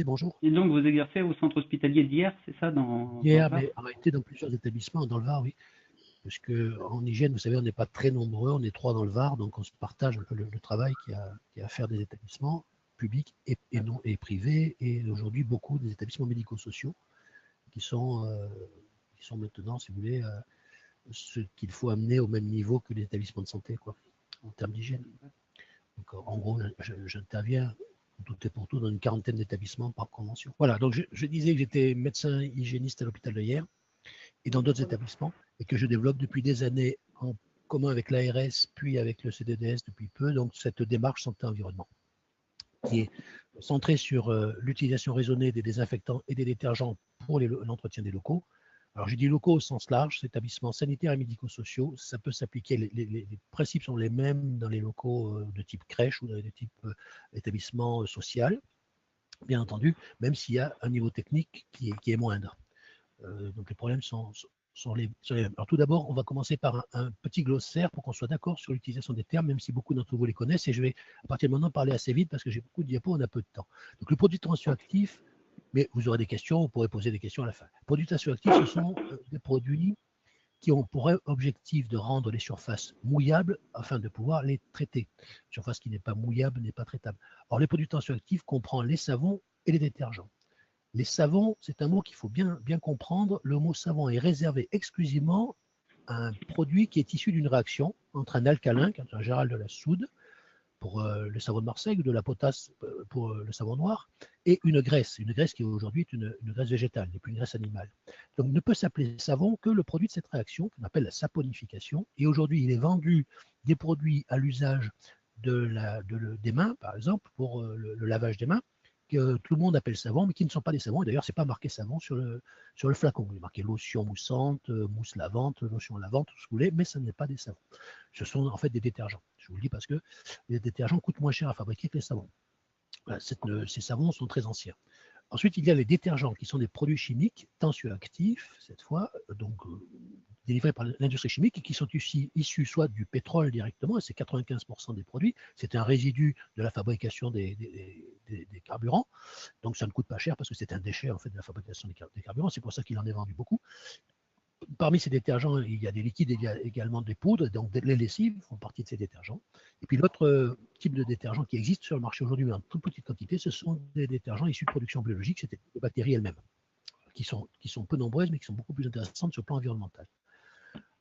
Bonjour. Et donc, vous exercez au centre hospitalier d'hier, c'est ça, dans le Hier, Var? mais en réalité dans plusieurs établissements dans le Var, oui. Parce qu'en hygiène, vous savez, on n'est pas très nombreux, on est 3 dans le Var, donc on se partage un peu le travail qu'il y a à faire des établissements publics et non, et privés, et aujourd'hui beaucoup des établissements médico-sociaux qui sont, euh, qui sont maintenant, si vous voulez, ce qu'il faut amener au même niveau que les établissements de santé, quoi, en termes d'hygiène. Donc, en gros, j'interviens tout et pour tout dans une quarantaine d'établissements par convention. Voilà, donc je disais que j'étais médecin hygiéniste à l'hôpital de Hyères et dans d'autres établissements, et que je développe depuis des années en commun avec l'ARS, puis avec le CDDS depuis peu, donc cette démarche santé-environnement, qui est centrée sur l'utilisation raisonnée des désinfectants et des détergents pour l'entretien des locaux. Alors j'ai dit locaux au sens large, établissements sanitaires et médico-sociaux, ça peut s'appliquer, les principes sont les mêmes dans les locaux de type crèche ou de type établissement social, bien entendu, même s'il y a un niveau technique qui est moindre. Donc les problèmes sont les mêmes. Alors tout d'abord, on va commencer par un petit glossaire pour qu'on soit d'accord sur l'utilisation des termes, même si beaucoup d'entre vous les connaissent, et je vais à partir de maintenant parler assez vite parce que j'ai beaucoup de diapos, on a peu de temps. Donc le produit tensioactif, mais vous aurez des questions, vous pourrez poser des questions à la fin. Les produits tensioactifs, ce sont des produits qui ont pour objectif de rendre les surfaces mouillables afin de pouvoir les traiter. Une surface qui n'est pas mouillable n'est pas traitable. Or, les produits tensioactifs comprennent les savons et les détergents. Les savons, c'est un mot qu'il faut bien comprendre. Le mot savon est réservé exclusivement à un produit qui est issu d'une réaction entre un alcalin, qui est en général de la soude, pour le savon de Marseille, ou de la potasse pour le savon noir, et une graisse qui aujourd'hui est une graisse végétale, n'est plus une graisse animale. Donc ne peut s'appeler savon que le produit de cette réaction, qu'on appelle la saponification, et aujourd'hui il est vendu des produits à l'usage des mains, par exemple, pour le lavage des mains, que tout le monde appelle savon, mais qui ne sont pas des savons. Et d'ailleurs, ce n'est pas marqué savon sur le flacon. Il est marqué lotion moussante, mousse lavante, lotion lavante, tout ce que vous voulez, mais ce n'est pas des savons. Ce sont en fait des détergents. Je vous le dis parce que les détergents coûtent moins cher à fabriquer que les savons. Voilà, ces savons sont très anciens. Ensuite, il y a les détergents qui sont des produits chimiques tensioactifs, cette fois, donc délivrés par l'industrie chimique et qui sont issus soit du pétrole directement, et c'est 95% des produits, c'est un résidu de la fabrication des carburants, donc ça ne coûte pas cher parce que c'est un déchet en fait de la fabrication des carburants, c'est pour ça qu'il en est vendu beaucoup. Parmi ces détergents, il y a des liquides, il y a également des poudres, donc les lessives font partie de ces détergents. Et puis l'autre type de détergent qui existe sur le marché aujourd'hui, mais en toute petite quantité, ce sont des détergents issus de production biologique, c'est les bactéries elles-mêmes, qui sont peu nombreuses, mais qui sont beaucoup plus intéressantes sur le plan environnemental.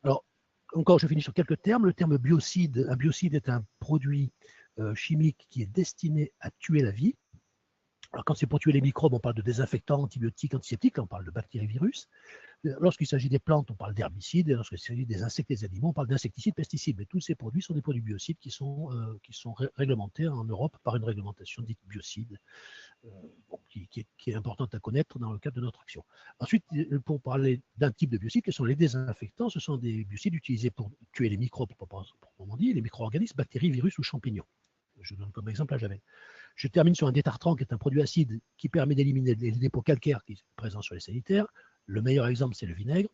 Alors, encore, je finis sur quelques termes. Le terme biocide, un biocide est un produit chimique qui est destiné à tuer la vie. Alors, quand c'est pour tuer les microbes, on parle de désinfectants, antibiotiques, antiseptiques, là, on parle de bactéries, virus. Lorsqu'il s'agit des plantes, on parle d'herbicides, et lorsqu'il s'agit des insectes et des animaux, on parle d'insecticides, pesticides. Mais tous ces produits sont des produits biocides qui sont réglementés en Europe par une réglementation dite biocide, qui est importante à connaître dans le cadre de notre action. Ensuite, pour parler d'un type de biocide, quels sont les désinfectants? Ce sont des biocides utilisés pour tuer les microbes, proprement dit, les micro-organismes, bactéries, virus ou champignons. Je donne comme exemple la javel. Je termine sur un détartrant qui est un produit acide qui permet d'éliminer les dépôts calcaires qui sont présents sur les sanitaires. Le meilleur exemple, c'est le vinaigre.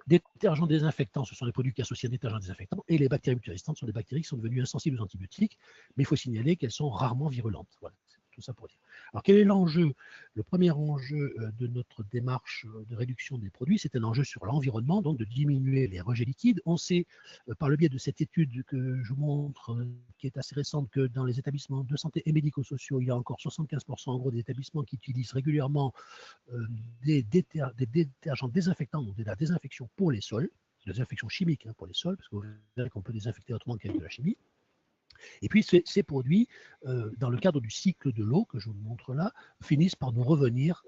Détergents désinfectants, ce sont des produits qui associent un détergent désinfectant, et les bactéries multirésistantes sont des bactéries qui sont devenues insensibles aux antibiotiques, mais il faut signaler qu'elles sont rarement virulentes. Voilà, c'est tout ça pour dire. Alors quel est l'enjeu? Le premier enjeu de notre démarche de réduction des produits, c'est un enjeu sur l'environnement, donc de diminuer les rejets liquides. On sait, par le biais de cette étude que je vous montre, qui est assez récente, que dans les établissements de santé et médico-sociaux, il y a encore 75% en gros des établissements qui utilisent régulièrement des détergents désinfectants, donc de la désinfection pour les sols, de la désinfection chimique pour les sols, parce que vous verrez qu'on peut désinfecter autrement qu'avec de la chimie. Et puis ces produits, dans le cadre du cycle de l'eau que je vous montre là, finissent par nous revenir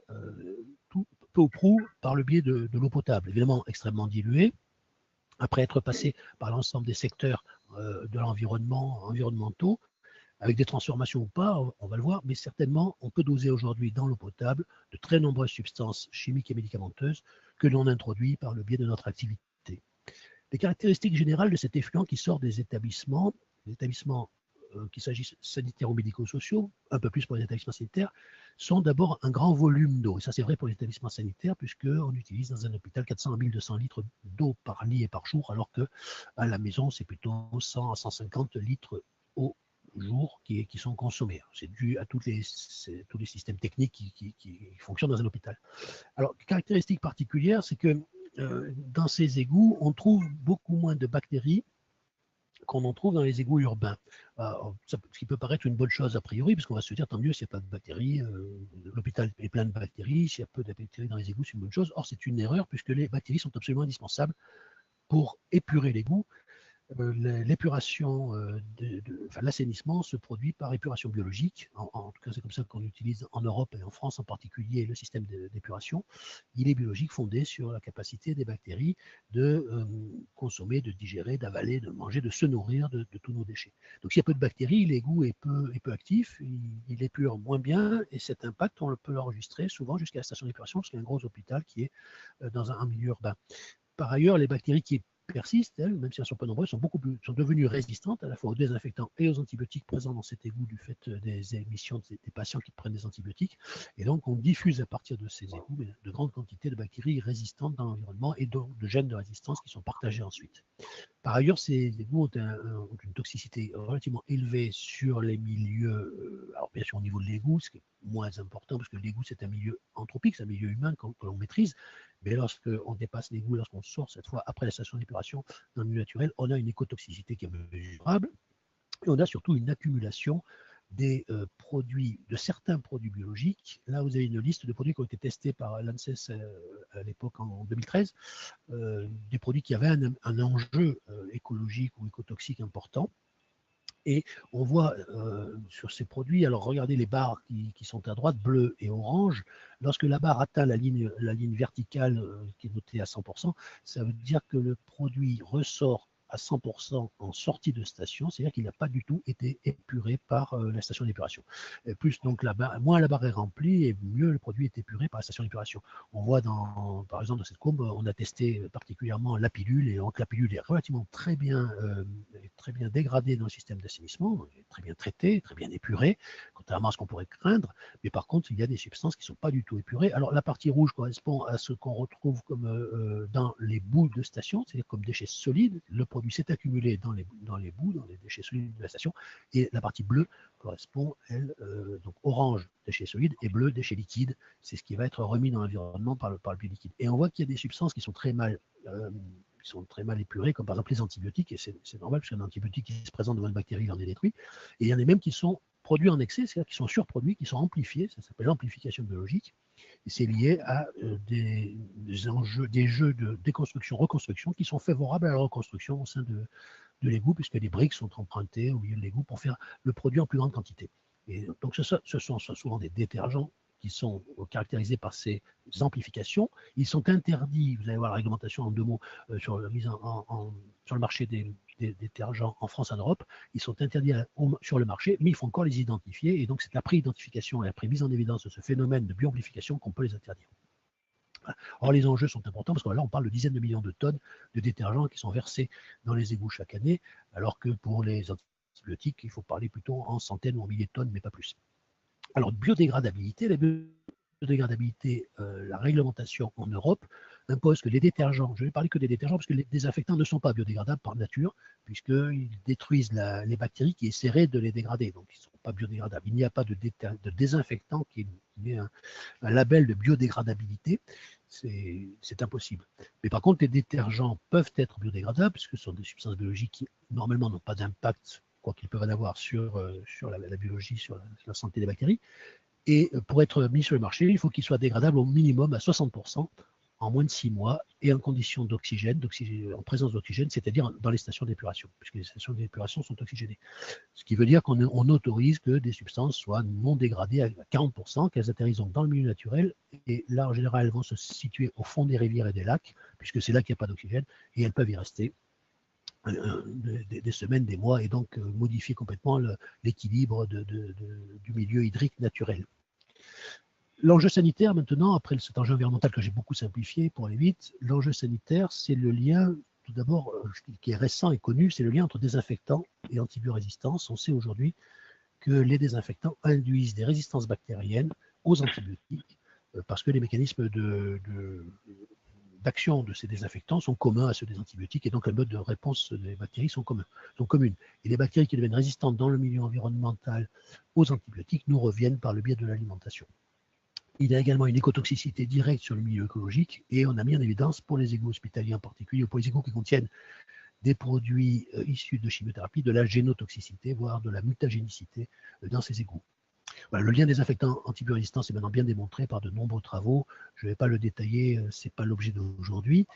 tout peu ou prou par le biais de l'eau potable, évidemment extrêmement diluée, après être passé par l'ensemble des secteurs de l'environnement, environnementaux, avec des transformations ou pas, on va le voir, mais certainement on peut doser aujourd'hui dans l'eau potable de très nombreuses substances chimiques et médicamenteuses que l'on introduit par le biais de notre activité. Les caractéristiques générales de cet effluent qui sort des établissements qu'il s'agisse sanitaires ou médico-sociaux, un peu plus pour les établissements sanitaires, sont d'abord un grand volume d'eau. Et ça, c'est vrai pour les établissements sanitaires, puisqu'on utilise dans un hôpital 400 à 1200 litres d'eau par lit et par jour, alors qu'à la maison, c'est plutôt 100 à 150 litres jour qui sont consommés. C'est dû à tous les systèmes techniques qui fonctionnent dans un hôpital. Alors, caractéristique particulière, c'est que dans ces égouts, on trouve beaucoup moins de bactéries qu'on en trouve dans les égouts urbains. Ce qui peut paraître une bonne chose a priori, parce qu'on va se dire, tant mieux s'il n'y a pas de bactéries, l'hôpital est plein de bactéries, s'il y a peu de bactéries dans les égouts, c'est une bonne chose. Or, c'est une erreur, puisque les bactéries sont absolument indispensables pour épurer l'égout. L'épuration, l'assainissement se produit par épuration biologique. En tout cas, c'est comme ça qu'on utilise en Europe et en France en particulier le système d'épuration. Il est biologique, fondé sur la capacité des bactéries de consommer, de digérer, d'avaler, de manger, de se nourrir de tous nos déchets. Donc s'il y a peu de bactéries, l'égout est peu actif, il épure moins bien, et cet impact, on peut l'enregistrer souvent jusqu'à la station d'épuration, parce qu'il y a un gros hôpital qui est dans un milieu urbain. Par ailleurs, les bactéries qui persistent, elles, même si elles sont pas nombreuses, sont devenues résistantes à la fois aux désinfectants et aux antibiotiques présents dans cet égout du fait des émissions des patients qui prennent des antibiotiques. Et donc, on diffuse à partir de ces égouts de grandes quantités de bactéries résistantes dans l'environnement et donc de gènes de résistance qui sont partagés ensuite. Par ailleurs, ces égouts ont une toxicité relativement élevée sur les milieux, alors bien sûr au niveau de l'égout, ce qui est moins important parce que l'égout c'est un milieu anthropique, c'est un milieu humain que l'on maîtrise, mais lorsqu'on dépasse l'égout, lorsqu'on sort cette fois après la station d'épuration dans le milieu naturel, on a une écotoxicité qui est mesurable et on a surtout une accumulation des produits, de certains produits biologiques. Là, vous avez une liste de produits qui ont été testés par l'ANSES à l'époque en 2013, des produits qui avaient un enjeu écologique ou écotoxique important. Et on voit sur ces produits, alors regardez les barres qui sont à droite, bleu et orange. Lorsque la barre atteint la ligne verticale qui est notée à 100%, ça veut dire que le produit ressort à 100% en sortie de station, c'est-à-dire qu'il n'a pas du tout été épuré par la station d'épuration. Plus donc moins la barre est remplie et mieux le produit est épuré par la station d'épuration. On voit par exemple dans cette courbe, on a testé particulièrement la pilule, et donc la pilule est relativement très bien dégradée dans le système d'assainissement, très bien traitée, très bien épurée, contrairement à ce qu'on pourrait craindre. Mais par contre, il y a des substances qui ne sont pas du tout épurées. Alors la partie rouge correspond à ce qu'on retrouve comme dans les boues de station, c'est-à-dire comme déchets solides. Le produit s'est accumulé dans les boues, dans les déchets solides de la station, et la partie bleue correspond, elle, donc orange, déchets solides, et bleu, déchets liquides. C'est ce qui va être remis dans l'environnement par le bioliquide. Et on voit qu'il y a des substances qui sont très mal épurées, comme par exemple les antibiotiques, et c'est normal, parce qu'un antibiotique qui se présente devant une bactérie, il en est détruit. Et il y en a même qui sont produits en excès, c'est-à-dire qui sont surproduits, qui sont amplifiés, ça s'appelle l'amplification biologique, et c'est lié à des jeux de déconstruction, reconstruction, qui sont favorables à la reconstruction au sein de l'égout, puisque les briques sont empruntées au milieu de l'égout pour faire le produit en plus grande quantité. Et donc ce sont souvent des détergents qui sont caractérisés par ces amplifications. Ils sont interdits, vous allez voir la réglementation en 2 mots, sur la mise sur le marché des détergents en France et en Europe. Ils sont interdits sur le marché, mais il faut encore les identifier, et donc c'est après identification et après mise en évidence de ce phénomène de bioamplification qu'on peut les interdire. Or, les enjeux sont importants parce que là, on parle de dizaines de millions de tonnes de détergents qui sont versés dans les égouts chaque année, alors que pour les antibiotiques, il faut parler plutôt en centaines ou en milliers de tonnes, mais pas plus. Alors, biodégradabilité, la réglementation en Europe impose que les détergents, je vais parler que des détergents parce que les désinfectants ne sont pas biodégradables par nature, puisqu'ils détruisent les bactéries qui essaieraient de les dégrader, donc ils ne sont pas biodégradables. Il n'y a pas de désinfectant qui ait un label de biodégradabilité, c'est impossible. Mais par contre, les détergents peuvent être biodégradables, puisque ce sont des substances biologiques qui normalement n'ont pas d'impact, quoi qu'ils peuvent en avoir sur la biologie, sur la santé des bactéries. Et pour être mis sur le marché, il faut qu'il soit dégradable au minimum à 60% en moins de 6 mois et en conditions d'oxygène, en présence d'oxygène, c'est-à-dire dans les stations d'épuration, puisque les stations d'épuration sont oxygénées. Ce qui veut dire qu'on autorise que des substances soient non dégradées à 40%, qu'elles atterrissent dans le milieu naturel, et là, en général, elles vont se situer au fond des rivières et des lacs, puisque c'est là qu'il n'y a pas d'oxygène, et elles peuvent y rester des semaines, des mois, et donc modifier complètement l'équilibre du milieu hydrique naturel. L'enjeu sanitaire, maintenant, après cet enjeu environnemental que j'ai beaucoup simplifié pour aller vite, l'enjeu sanitaire, c'est le lien, tout d'abord, qui est récent et connu, c'est le lien entre désinfectants et antibiorésistance. On sait aujourd'hui que les désinfectants induisent des résistances bactériennes aux antibiotiques, parce que les mécanismes d'action de ces désinfectants sont communs à ceux des antibiotiques et donc les modes de réponse des bactéries sont communes. Et les bactéries qui deviennent résistantes dans le milieu environnemental aux antibiotiques nous reviennent par le biais de l'alimentation. Il y a également une écotoxicité directe sur le milieu écologique et on a mis en évidence pour les égouts hospitaliers en particulier, ou pour les égouts qui contiennent des produits issus de chimiothérapie, de la génotoxicité, voire de la mutagénicité dans ces égouts. Voilà, le lien des infectants antibiorésistants est maintenant bien démontré par de nombreux travaux. Je ne vais pas le détailler, ce n'est pas l'objet d'aujourd'hui.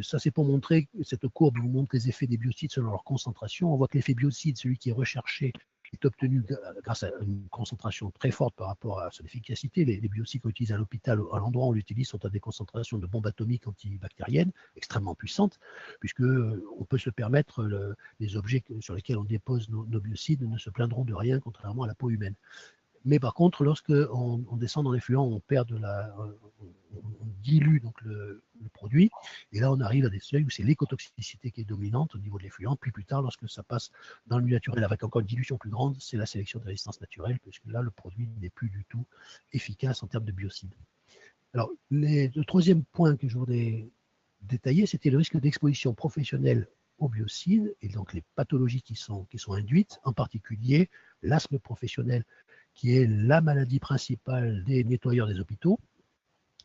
Ça, c'est pour montrer, cette courbe vous montre les effets des biocides selon leur concentration. On voit que l'effet biocide, celui qui est recherché, est obtenu grâce à une concentration très forte par rapport à son efficacité. Les biocides qu'on utilise à l'hôpital, à l'endroit où on l'utilise, sont à des concentrations de bombes atomiques antibactériennes extrêmement puissantes, puisque on peut se permettre, les objets sur lesquels on dépose nos biocides ne se plaindront de rien, contrairement à la peau humaine. Mais par contre, lorsqu'on descend dans l'effluent, on dilue donc le produit, et là on arrive à des seuils où c'est l'écotoxicité qui est dominante au niveau de l'effluent, puis plus tard, lorsque ça passe dans le milieu naturel avec encore une dilution plus grande, c'est la sélection de résistance naturelle, puisque là le produit n'est plus du tout efficace en termes de biocides. Alors, le troisième point que je voudrais détailler, c'était le risque d'exposition professionnelle aux biocides, et donc les pathologies qui sont induites, en particulier l'asthme professionnel, qui est la maladie principale des nettoyeurs des hôpitaux.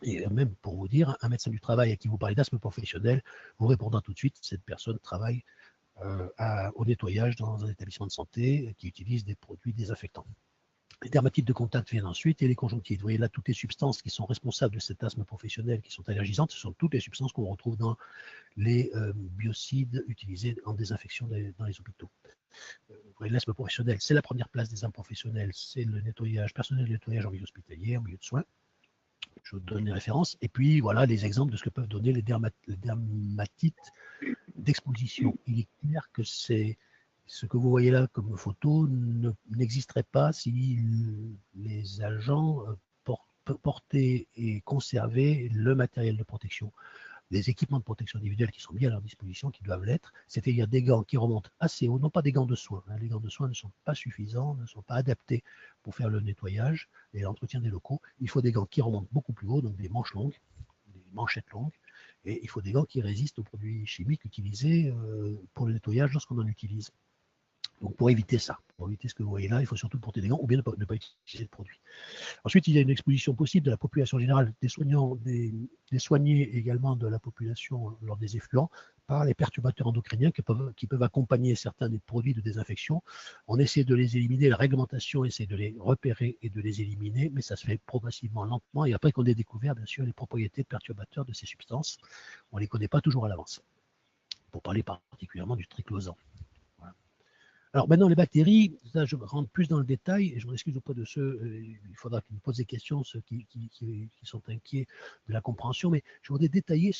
Et même pour vous dire, un médecin du travail à qui vous parlez d'asthme professionnel vous répondra tout de suite, cette personne travaille au nettoyage dans un établissement de santé qui utilise des produits désinfectants. Les dermatites de contact viennent ensuite et les conjonctivites. Vous voyez là, toutes les substances qui sont responsables de cet asthme professionnel, qui sont allergisantes, ce sont toutes les substances qu'on retrouve dans les biocides utilisés en désinfection dans les hôpitaux. L'asthme professionnel, c'est la première place des asthmes professionnels, c'est le nettoyage, personnel de nettoyage en milieu hospitalier, en milieu de soins. Je vous donne les références. Et puis, voilà les exemples de ce que peuvent donner les dermatites d'exposition. Il est clair que ce que vous voyez là comme photo n'existerait pas si les agents portaient et conservaient le matériel de protection. Les équipements de protection individuelle qui sont mis à leur disposition, qui doivent l'être, c'est-à-dire des gants qui remontent assez haut, non pas des gants de soins. Les gants de soins ne sont pas suffisants, ne sont pas adaptés pour faire le nettoyage et l'entretien des locaux. Il faut des gants qui remontent beaucoup plus haut, donc des manches longues, des manchettes longues, et il faut des gants qui résistent aux produits chimiques utilisés pour le nettoyage lorsqu'on en utilise. Donc pour éviter ça, pour éviter ce que vous voyez là, il faut surtout porter des gants ou bien ne pas utiliser de produit. Ensuite, il y a une exposition possible de la population générale, des soignants, des soignés également de la population lors des effluents par les perturbateurs endocriniens qui peuvent accompagner certains des produits de désinfection. On essaie de les éliminer, la réglementation essaie de les repérer et de les éliminer, mais ça se fait progressivement, lentement, et après qu'on ait découvert bien sûr les propriétés perturbateurs de ces substances, on ne les connaît pas toujours à l'avance, pour parler particulièrement du triclosan. Alors maintenant, les bactéries, ça, je rentre plus dans le détail, et je m'en excuse auprès de ceux, il faudra qu'ils me posent des questions, ceux qui sont inquiets de la compréhension, mais je voudrais détailler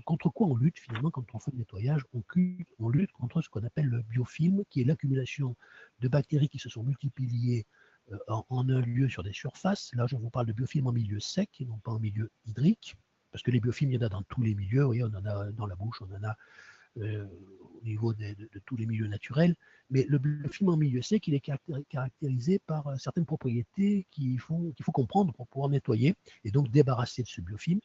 contre quoi on lutte finalement quand on fait le nettoyage. On lutte contre ce qu'on appelle le biofilm, qui est l'accumulation de bactéries qui se sont multipliées en un lieu sur des surfaces. Là, je vous parle de biofilm en milieu sec et non pas en milieu hydrique, parce que les biofilms, il y en a dans tous les milieux, vous voyez, on en a dans la bouche, on en a au niveau de tous les milieux naturels, mais le biofilm en milieu sec, il est caractérisé par certaines propriétés qu'il faut comprendre pour pouvoir nettoyer et donc débarrasser de ce biofilm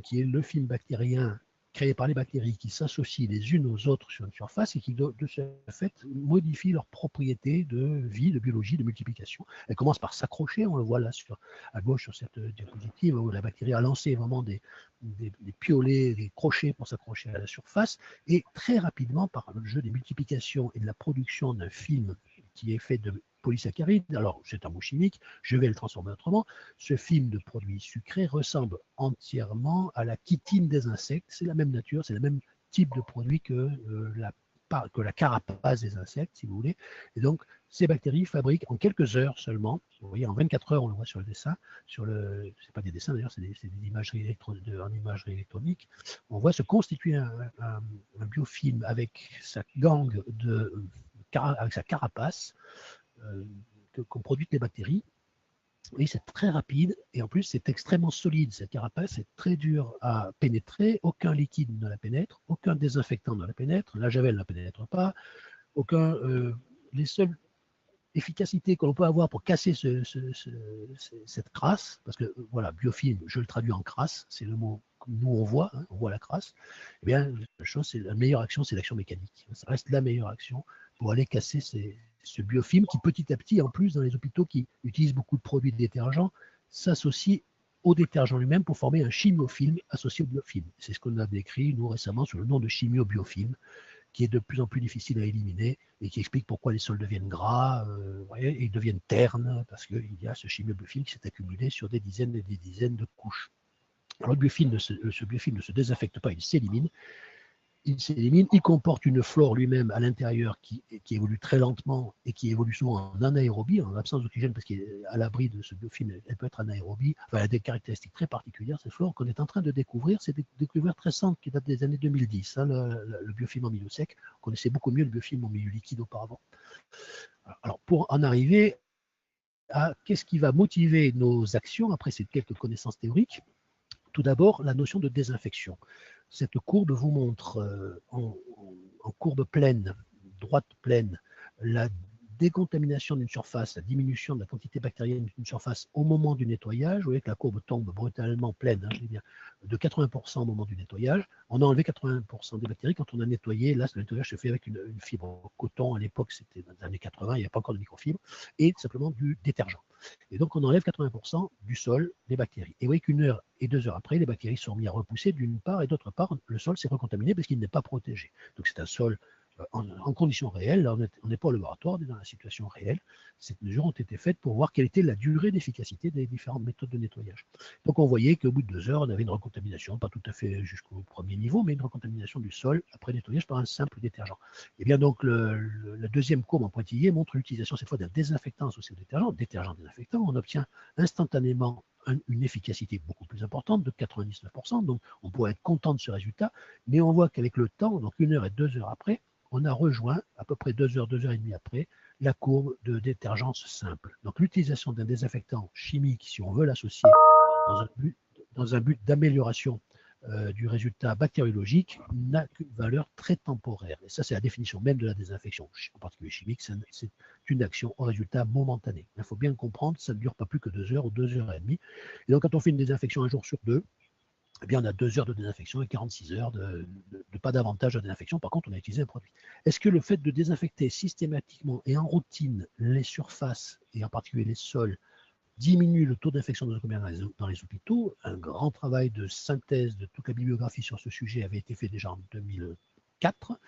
qui est le film bactérien créé par les bactéries qui s'associent les unes aux autres sur une surface et qui, de ce fait, modifient leurs propriétés de vie, de biologie, de multiplication. Elle commence par s'accrocher, on le voit là à gauche sur cette diapositive, où la bactérie a lancé vraiment des piolets, des crochets pour s'accrocher à la surface, et très rapidement, par le jeu des multiplications et de la production d'un film qui est fait de polysaccharides, alors c'est un mot chimique, je vais le transformer autrement, ce film de produits sucrés ressemble entièrement à la chitine des insectes, c'est la même nature, c'est le même type de produit que la carapace des insectes, si vous voulez, et donc ces bactéries fabriquent en quelques heures seulement, vous voyez en 24 heures, on le voit sur le dessin, c'est pas des dessins d'ailleurs, c'est des imageries en imagerie électronique, on voit se constituer un biofilm avec sa gangue avec sa carapace, qu'ont produite les bactéries. Oui, c'est très rapide et en plus c'est extrêmement solide. Cette carapace est très dure à pénétrer, aucun liquide ne la pénètre, aucun désinfectant ne la pénètre, la javel ne la pénètre pas, les seuls efficacité que l'on peut avoir pour casser cette crasse, parce que voilà, biofilm, je le traduis en crasse, c'est le mot que nous on voit la crasse, eh bien, la meilleure action, c'est l'action mécanique. Ça reste la meilleure action pour aller casser ce biofilm qui petit à petit, en plus, dans les hôpitaux qui utilisent beaucoup de produits détergents, s'associe au détergent lui-même pour former un chimiofilm associé au biofilm. C'est ce qu'on a décrit, nous, récemment, sous le nom de chimiobiofilm, qui est de plus en plus difficile à éliminer et qui explique pourquoi les sols deviennent gras et ils deviennent ternes, parce qu'il y a ce chimiobiofilm qui s'est accumulé sur des dizaines et des dizaines de couches. Alors le biofilm ce biofilm ne se désaffecte pas, il s'élimine. Il comporte une flore lui-même à l'intérieur qui évolue très lentement et qui évolue souvent en anaérobie, en absence d'oxygène, parce qu'à l'abri de ce biofilm, elle peut être anaérobie. Enfin, elle a des caractéristiques très particulières, cette flore qu'on est en train de découvrir. C'est des découvertes récentes qui datent des années 2010. Le biofilm en milieu sec, on connaissait beaucoup mieux le biofilm en milieu liquide auparavant. Alors, pour en arriver à qu'est-ce qui va motiver nos actions après ces quelques connaissances théoriques, tout d'abord, la notion de désinfection. Cette courbe vous montre en courbe pleine, droite pleine, la décontamination d'une surface, la diminution de la quantité bactérienne d'une surface au moment du nettoyage. Vous voyez que la courbe tombe brutalement pleine, de 80% au moment du nettoyage. On a enlevé 80% des bactéries quand on a nettoyé. Là, le nettoyage se fait avec une fibre coton. À l'époque, c'était dans les années 80, il n'y a pas encore de microfibre, et simplement du détergent. Et donc, on enlève 80% du sol des bactéries. Et vous voyez qu'une heure et 2 heures après, les bactéries sont mises à repousser d'une part, et d'autre part, le sol s'est recontaminé parce qu'il n'est pas protégé. Donc, c'est un sol en conditions réelles. Là, on n'est pas au laboratoire, on est dans la situation réelle. Ces mesures ont été faites pour voir quelle était la durée d'efficacité des différentes méthodes de nettoyage. Donc, on voyait qu'au bout de 2 heures, on avait une recontamination, pas tout à fait jusqu'au premier niveau, mais une recontamination du sol après nettoyage par un simple détergent. Et bien donc, la deuxième courbe en pointillé montre l'utilisation cette fois d'un désinfectant associé au détergent désinfectant. On obtient instantanément une efficacité beaucoup plus importante de 99%, donc on pourrait être content de ce résultat, mais on voit qu'avec le temps, donc 1 heure et 2 heures après, on a rejoint à peu près 2 heures et demie après la courbe de détergence simple. Donc l'utilisation d'un désinfectant chimique, si on veut l'associer dans un but d'amélioration du résultat bactériologique, n'a qu'une valeur très temporaire. Et ça, c'est la définition même de la désinfection, en particulier chimique, c'est une action au résultat momentané. Il faut bien comprendre, ça ne dure pas plus que 2 heures ou 2 heures et demie. Et donc, quand on fait une désinfection un jour sur 2, eh bien, on a 2 heures de désinfection et 46 heures de pas davantage de désinfection. Par contre, on a utilisé un produit. Est-ce que le fait de désinfecter systématiquement et en routine les surfaces, et en particulier les sols, diminue le taux d'infection nosocomiale dans les hôpitaux? Un grand travail de synthèse de toute la bibliographie sur ce sujet avait été fait déjà en 2004.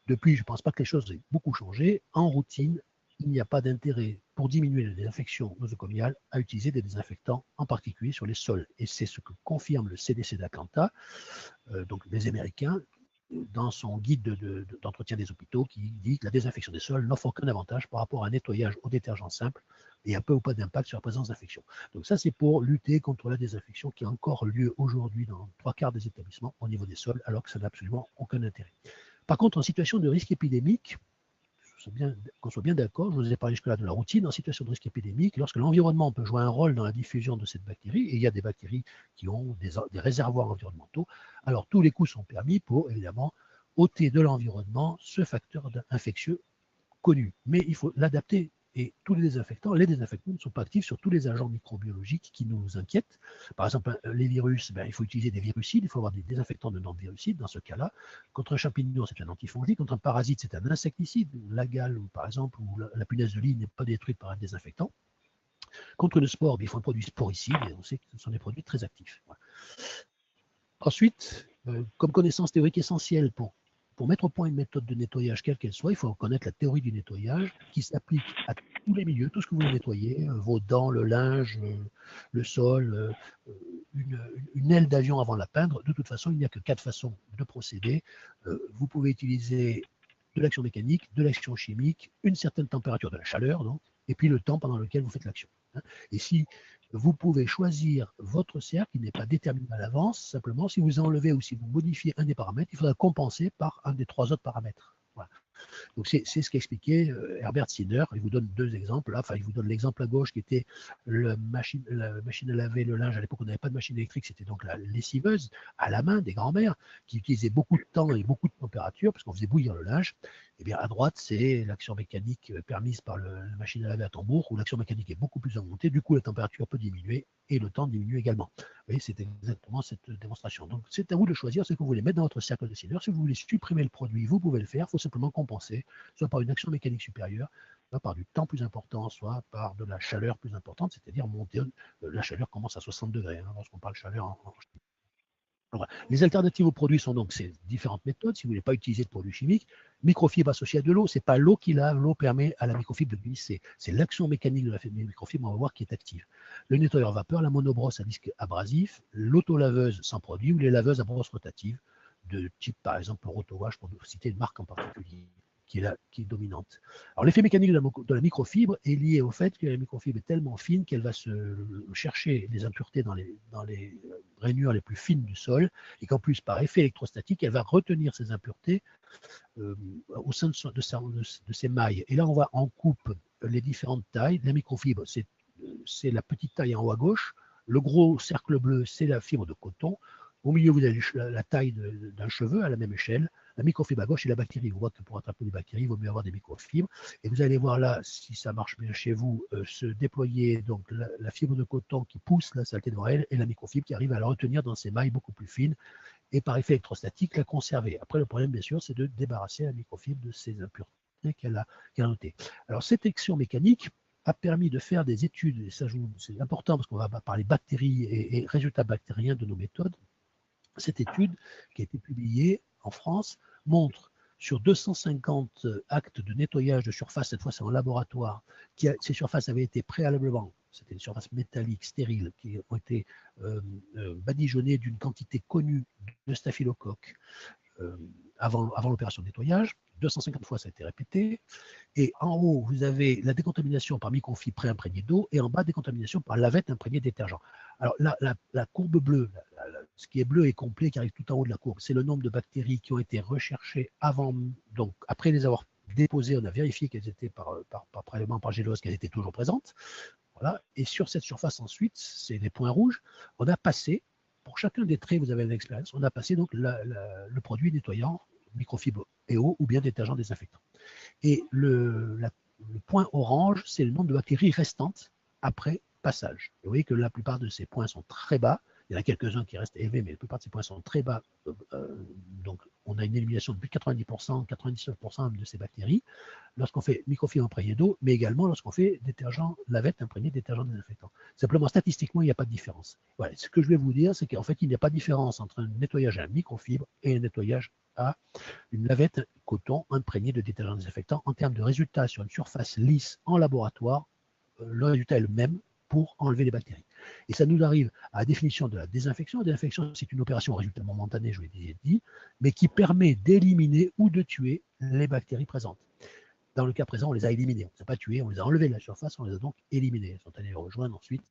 Depuis, je ne pense pas que les choses aient beaucoup changé. En routine, il n'y a pas d'intérêt pour diminuer les infections nosocomiales à utiliser des désinfectants, en particulier sur les sols. Et c'est ce que confirme le CDC d'Atlanta, donc les Américains, dans son guide d'entretien des hôpitaux, qui dit que la désinfection des sols n'offre aucun avantage par rapport à un nettoyage au détergent simple et a peu ou pas d'impact sur la présence d'infection. Donc ça, c'est pour lutter contre la désinfection qui a encore lieu aujourd'hui dans 3/4 des établissements au niveau des sols, alors que ça n'a absolument aucun intérêt. Par contre, en situation de risque épidémique, qu'on soit bien d'accord, je vous ai parlé jusque-là de la routine, en situation de risque épidémique, lorsque l'environnement peut jouer un rôle dans la diffusion de cette bactérie, et il y a des bactéries qui ont des réservoirs environnementaux, alors tous les coups sont permis pour, évidemment, ôter de l'environnement ce facteur infectieux connu. Mais il faut l'adapter. Et tous les désinfectants ne sont pas actifs sur tous les agents microbiologiques qui nous inquiètent. Par exemple, les virus, il faut utiliser des virucides, il faut avoir des désinfectants de normes virucides dans ce cas-là. Contre un champignon, c'est un antifongique. Contre un parasite, c'est un insecticide. La gale, par exemple, ou la punaise de lit n'est pas détruite par un désinfectant. Contre le spore, il faut un produit sporicide, et on sait que ce sont des produits très actifs. Voilà. Ensuite, comme connaissance théorique essentielle pour mettre au point une méthode de nettoyage, quelle qu'elle soit, il faut connaître la théorie du nettoyage qui s'applique à tous les milieux, tout ce que vous voulez nettoyer, vos dents, le linge, le sol, une aile d'avion avant de la peindre. De toute façon, il n'y a que 4 façons de procéder. Vous pouvez utiliser de l'action mécanique, de l'action chimique, une certaine température de la chaleur, donc, et puis le temps pendant lequel vous faites l'action. Et si vous pouvez choisir votre cercle qui n'est pas déterminé à l'avance, simplement si vous enlevez ou si vous modifiez un des paramètres, il faudra compenser par un des 3 autres paramètres. Voilà. Donc c'est ce qu'expliquait Herbert Sinner. Il vous donne 2 exemples. Là. Enfin, il vous donne l'exemple à gauche qui était la machine à laver le linge. À l'époque, on n'avait pas de machine électrique, c'était donc la lessiveuse à la main des grands-mères qui utilisaient beaucoup de temps et beaucoup de température parce qu'on faisait bouillir le linge. Eh bien, à droite, c'est l'action mécanique permise par la machine à laver à tambour, où l'action mécanique est beaucoup plus augmentée. Du coup, la température peut diminuer et le temps diminue également. Vous voyez, c'est exactement cette démonstration. Donc, c'est à vous de choisir ce que vous voulez mettre dans votre cercle de Zener. Si vous voulez supprimer le produit, vous pouvez le faire. Il faut simplement compenser, soit par une action mécanique supérieure, soit par du temps plus important, soit par de la chaleur plus importante, c'est-à-dire monter. La chaleur commence à 60 degrés, lorsqu'on parle de chaleur en voilà. Les alternatives aux produits sont donc ces différentes méthodes. Si vous ne voulez pas utiliser de produits chimiques, microfibre associée à de l'eau, ce n'est pas l'eau qui lave, l'eau permet à la microfibre de glisser. C'est l'action mécanique de la microfibre, on va voir, qui est active. Le nettoyeur vapeur, la monobrosse à disque abrasif, l'autolaveuse sans produit ou les laveuses à brosse rotative, de type par exemple Rotowash, pour citer une marque en particulier qui est dominante. Alors l'effet mécanique de la microfibre est lié au fait que la microfibre est tellement fine qu'elle va se chercher les impuretés dans les rainures les plus fines du sol, et qu'en plus, par effet électrostatique, elle va retenir ces impuretés au sein de ces mailles. Et là, on coupe les différentes tailles. La microfibre, c'est la petite taille en haut à gauche. Le gros cercle bleu, c'est la fibre de coton. Au milieu, vous avez la taille d'un cheveu à la même échelle. La microfibre à gauche, c'est la bactérie. On voit que pour attraper les bactéries, il vaut mieux avoir des microfibres. Et vous allez voir là, si ça marche bien chez vous, se déployer donc la fibre de coton qui pousse la saleté devant elle et la microfibre qui arrive à la retenir dans ses mailles beaucoup plus fines et par effet électrostatique la conserver. Après, le problème, bien sûr, c'est de débarrasser la microfibre de ces impuretés qu'elle a notées. Alors, cette action mécanique a permis de faire des études, et ça c'est important parce qu'on va parler bactéries et résultats bactériens de nos méthodes. Cette étude, qui a été publiée en France, montre sur 250 actes de nettoyage de surface, cette fois c'est en laboratoire, ces surfaces avaient été préalablement, c'était des surfaces métalliques, stériles, qui ont été badigeonnées d'une quantité connue de staphylocoque avant l'opération de nettoyage. 250 fois ça a été répété. Et en haut, vous avez la décontamination par microfibre pré-imprégnée d'eau, et en bas, décontamination par lavette imprégnée de détergent. Alors, la courbe bleue, ce qui est bleu et complet, qui arrive tout en haut de la courbe, c'est le nombre de bactéries qui ont été recherchées donc après les avoir déposées, on a vérifié qu'elles étaient par prélèvement par gélose, qu'elles étaient toujours présentes. Voilà. Et sur cette surface ensuite, c'est les points rouges, on a passé, pour chacun des traits, vous avez une expérience, on a passé donc le produit nettoyant, microfibre et eau, ou bien détergent désinfectant. Et le point orange, c'est le nombre de bactéries restantes après passage. Et vous voyez que la plupart de ces points sont très bas. Il y en a quelques-uns qui restent élevés, mais la plupart de ces points sont très bas. Donc, on a une élimination de plus de 90%, 99% de ces bactéries lorsqu'on fait microfibre imprégné d'eau, mais également lorsqu'on fait détergent lavette imprégné détergent désinfectant. Simplement, statistiquement, il n'y a pas de différence. Voilà. Ce que je vais vous dire, c'est qu'en fait, il n'y a pas de différence entre un nettoyage à microfibre et un nettoyage à une lavette coton imprégnée de détergent désinfectant. En termes de résultats sur une surface lisse en laboratoire, le résultat est le même pour enlever les bactéries. Et ça nous arrive à la définition de la désinfection. La désinfection, c'est une opération au résultat momentané, je vous l'ai dit, mais qui permet d'éliminer ou de tuer les bactéries présentes. Dans le cas présent, on les a éliminées. On ne les a pas tuées, on les a enlevées de la surface, on les a donc éliminées. Elles sont allées rejoindre ensuite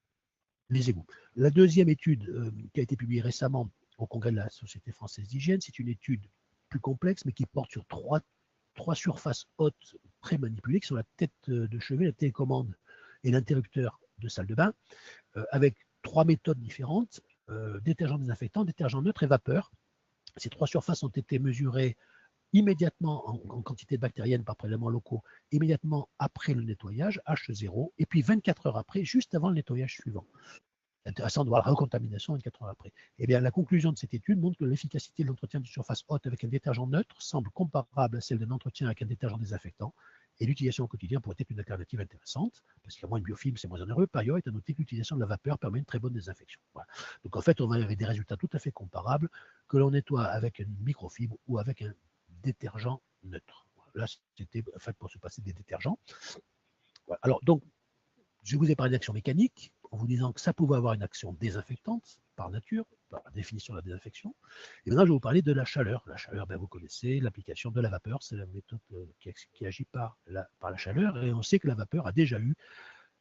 les égouts. La deuxième étude qui a été publiée récemment au congrès de la Société française d'hygiène, c'est une étude plus complexe, mais qui porte sur trois surfaces hautes pré-manipulées, qui sont la tête de chevet, la télécommande et l'interrupteur de salle de bain, avec trois méthodes différentes, détergent désinfectant, détergent neutre et vapeur. Ces trois surfaces ont été mesurées immédiatement en quantité de bactérienne par prélèvements locaux, immédiatement après le nettoyage, H0, et puis 24 heures après, juste avant le nettoyage suivant. C'est intéressant de voir la recontamination 24 heures après. Eh bien, la conclusion de cette étude montre que l'efficacité de l'entretien de surface haute avec un détergent neutre semble comparable à celle d'un entretien avec un détergent désinfectant, et l'utilisation au quotidien pourrait être une alternative intéressante, parce qu'il y a moins de biofilm, c'est moins onéreux. Par ailleurs, il est à noter que l'utilisation de la vapeur permet une très bonne désinfection. Voilà. Donc en fait, on va avoir des résultats tout à fait comparables que l'on nettoie avec une microfibre ou avec un détergent neutre. Là, c'était fait pour se passer des détergents. Voilà. Alors, donc, je vous ai parlé d'action mécanique, en vous disant que ça pouvait avoir une action désinfectante, par nature, par la définition de la désinfection. Et maintenant, je vais vous parler de la chaleur. La chaleur, ben, vous connaissez l'application de la vapeur, c'est la méthode qui agit par la chaleur, et on sait que la vapeur a déjà eu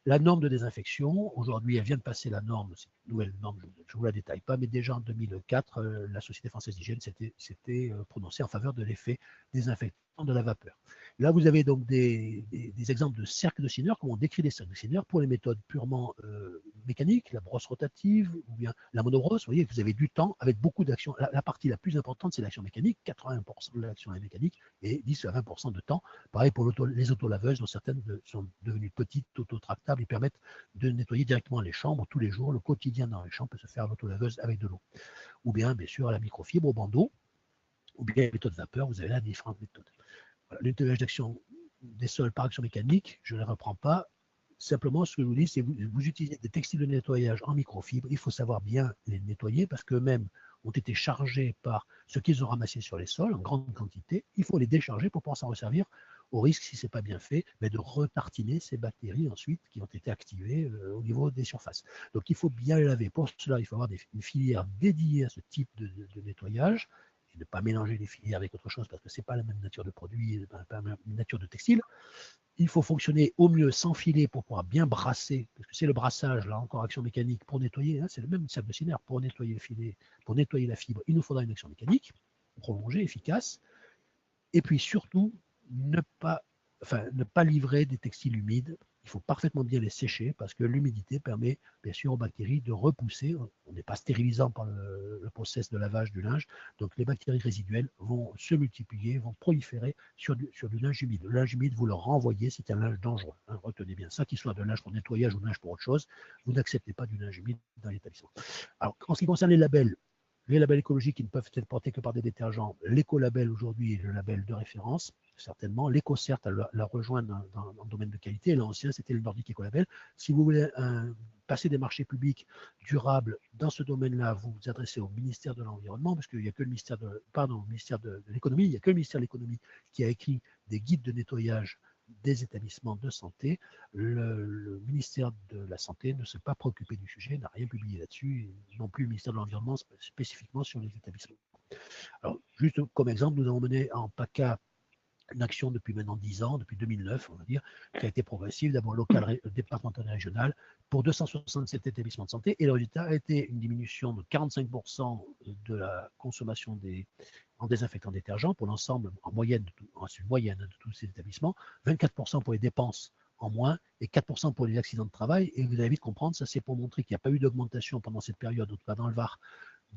la norme de désinfection. Aujourd'hui, elle vient de passer la norme, c'est une nouvelle norme, je ne vous la détaille pas, mais déjà en 2004, la Société française d'hygiène s'était prononcée en faveur de l'effet désinfectant de la vapeur. Là, vous avez donc des exemples de cercles de Zener, comme on décrit des cercles de Zener pour les méthodes purement mécanique, la brosse rotative ou bien la monobrosse. Vous voyez, vous avez du temps avec beaucoup d'actions. La partie la plus importante, c'est l'action mécanique. 80% de l'action est mécanique et 10 à 20% de temps. Pareil pour les autolaveuses, dont certaines sont devenues petites, autotractables et permettent de nettoyer directement les chambres tous les jours. Le quotidien dans les chambres peut se faire à l'autolaveuse avec de l'eau. Ou bien, bien sûr, à la microfibre, au bandeau, ou bien la méthode vapeur. Vous avez là différentes méthodes. Voilà, le nettoyage d'action des sols par action mécanique, je ne les reprends pas. Simplement, ce que je vous dis, c'est que vous utilisez des textiles de nettoyage en microfibre. Il faut savoir bien les nettoyer parce qu'eux-mêmes ont été chargés par ce qu'ils ont ramassé sur les sols en grande quantité. Il faut les décharger pour pouvoir s'en resservir, au risque, si ce n'est pas bien fait, de retartiner ces bactéries ensuite qui ont été activées au niveau des surfaces. Donc il faut bien les laver. Pour cela, il faut avoir une filière dédiée à ce type de nettoyage et ne pas mélanger les filières avec autre chose parce que ce n'est pas la même nature de produit, pas la même nature de textile. Il faut fonctionner au mieux sans filet pour pouvoir bien brasser, parce que c'est le brassage, là encore action mécanique pour nettoyer, hein, c'est le même cercle de Skinner, pour nettoyer le filet, pour nettoyer la fibre, il nous faudra une action mécanique prolongée, efficace, et puis surtout ne pas livrer des textiles humides. Il faut parfaitement bien les sécher parce que l'humidité permet bien sûr aux bactéries de repousser. On n'est pas stérilisant par le process de lavage du linge, donc les bactéries résiduelles vont se multiplier, vont proliférer sur du linge humide. Le linge humide, vous le renvoyez, c'est un linge dangereux. Hein, retenez bien ça, qu'il soit de linge pour nettoyage ou de linge pour autre chose, vous n'acceptez pas du linge humide dans l'établissement. Alors, en ce qui concerne les labels écologiques qui ne peuvent être portés que par des détergents, l'écolabel aujourd'hui est le label de référence, certainement. L'EcoCert l'a rejoint dans le domaine de qualité. L'ancien, c'était le Nordic Ecolabel. Si vous voulez passer des marchés publics durables dans ce domaine-là, vous vous adressez au ministère de l'Environnement, parce qu'il n'y a que le ministère de l'Économie, il n'y a que le ministère de l'Économie qui a écrit des guides de nettoyage des établissements de santé. Le ministère de la Santé ne s'est pas préoccupé du sujet, n'a rien publié là-dessus, non plus le ministère de l'Environnement spécifiquement sur les établissements. Alors, juste comme exemple, nous avons mené en PACA une action depuis maintenant 10 ans, depuis 2009, on va dire, qui a été progressive, d'abord locale, départementale et régionale, pour 267 établissements de santé. Et le résultat a été une diminution de 45% de la consommation en désinfectants détergents pour l'ensemble, en moyenne de tous ces établissements, 24% pour les dépenses en moins et 4% pour les accidents de travail. Et vous allez vite comprendre, ça c'est pour montrer qu'il n'y a pas eu d'augmentation pendant cette période, en tout cas dans le Var,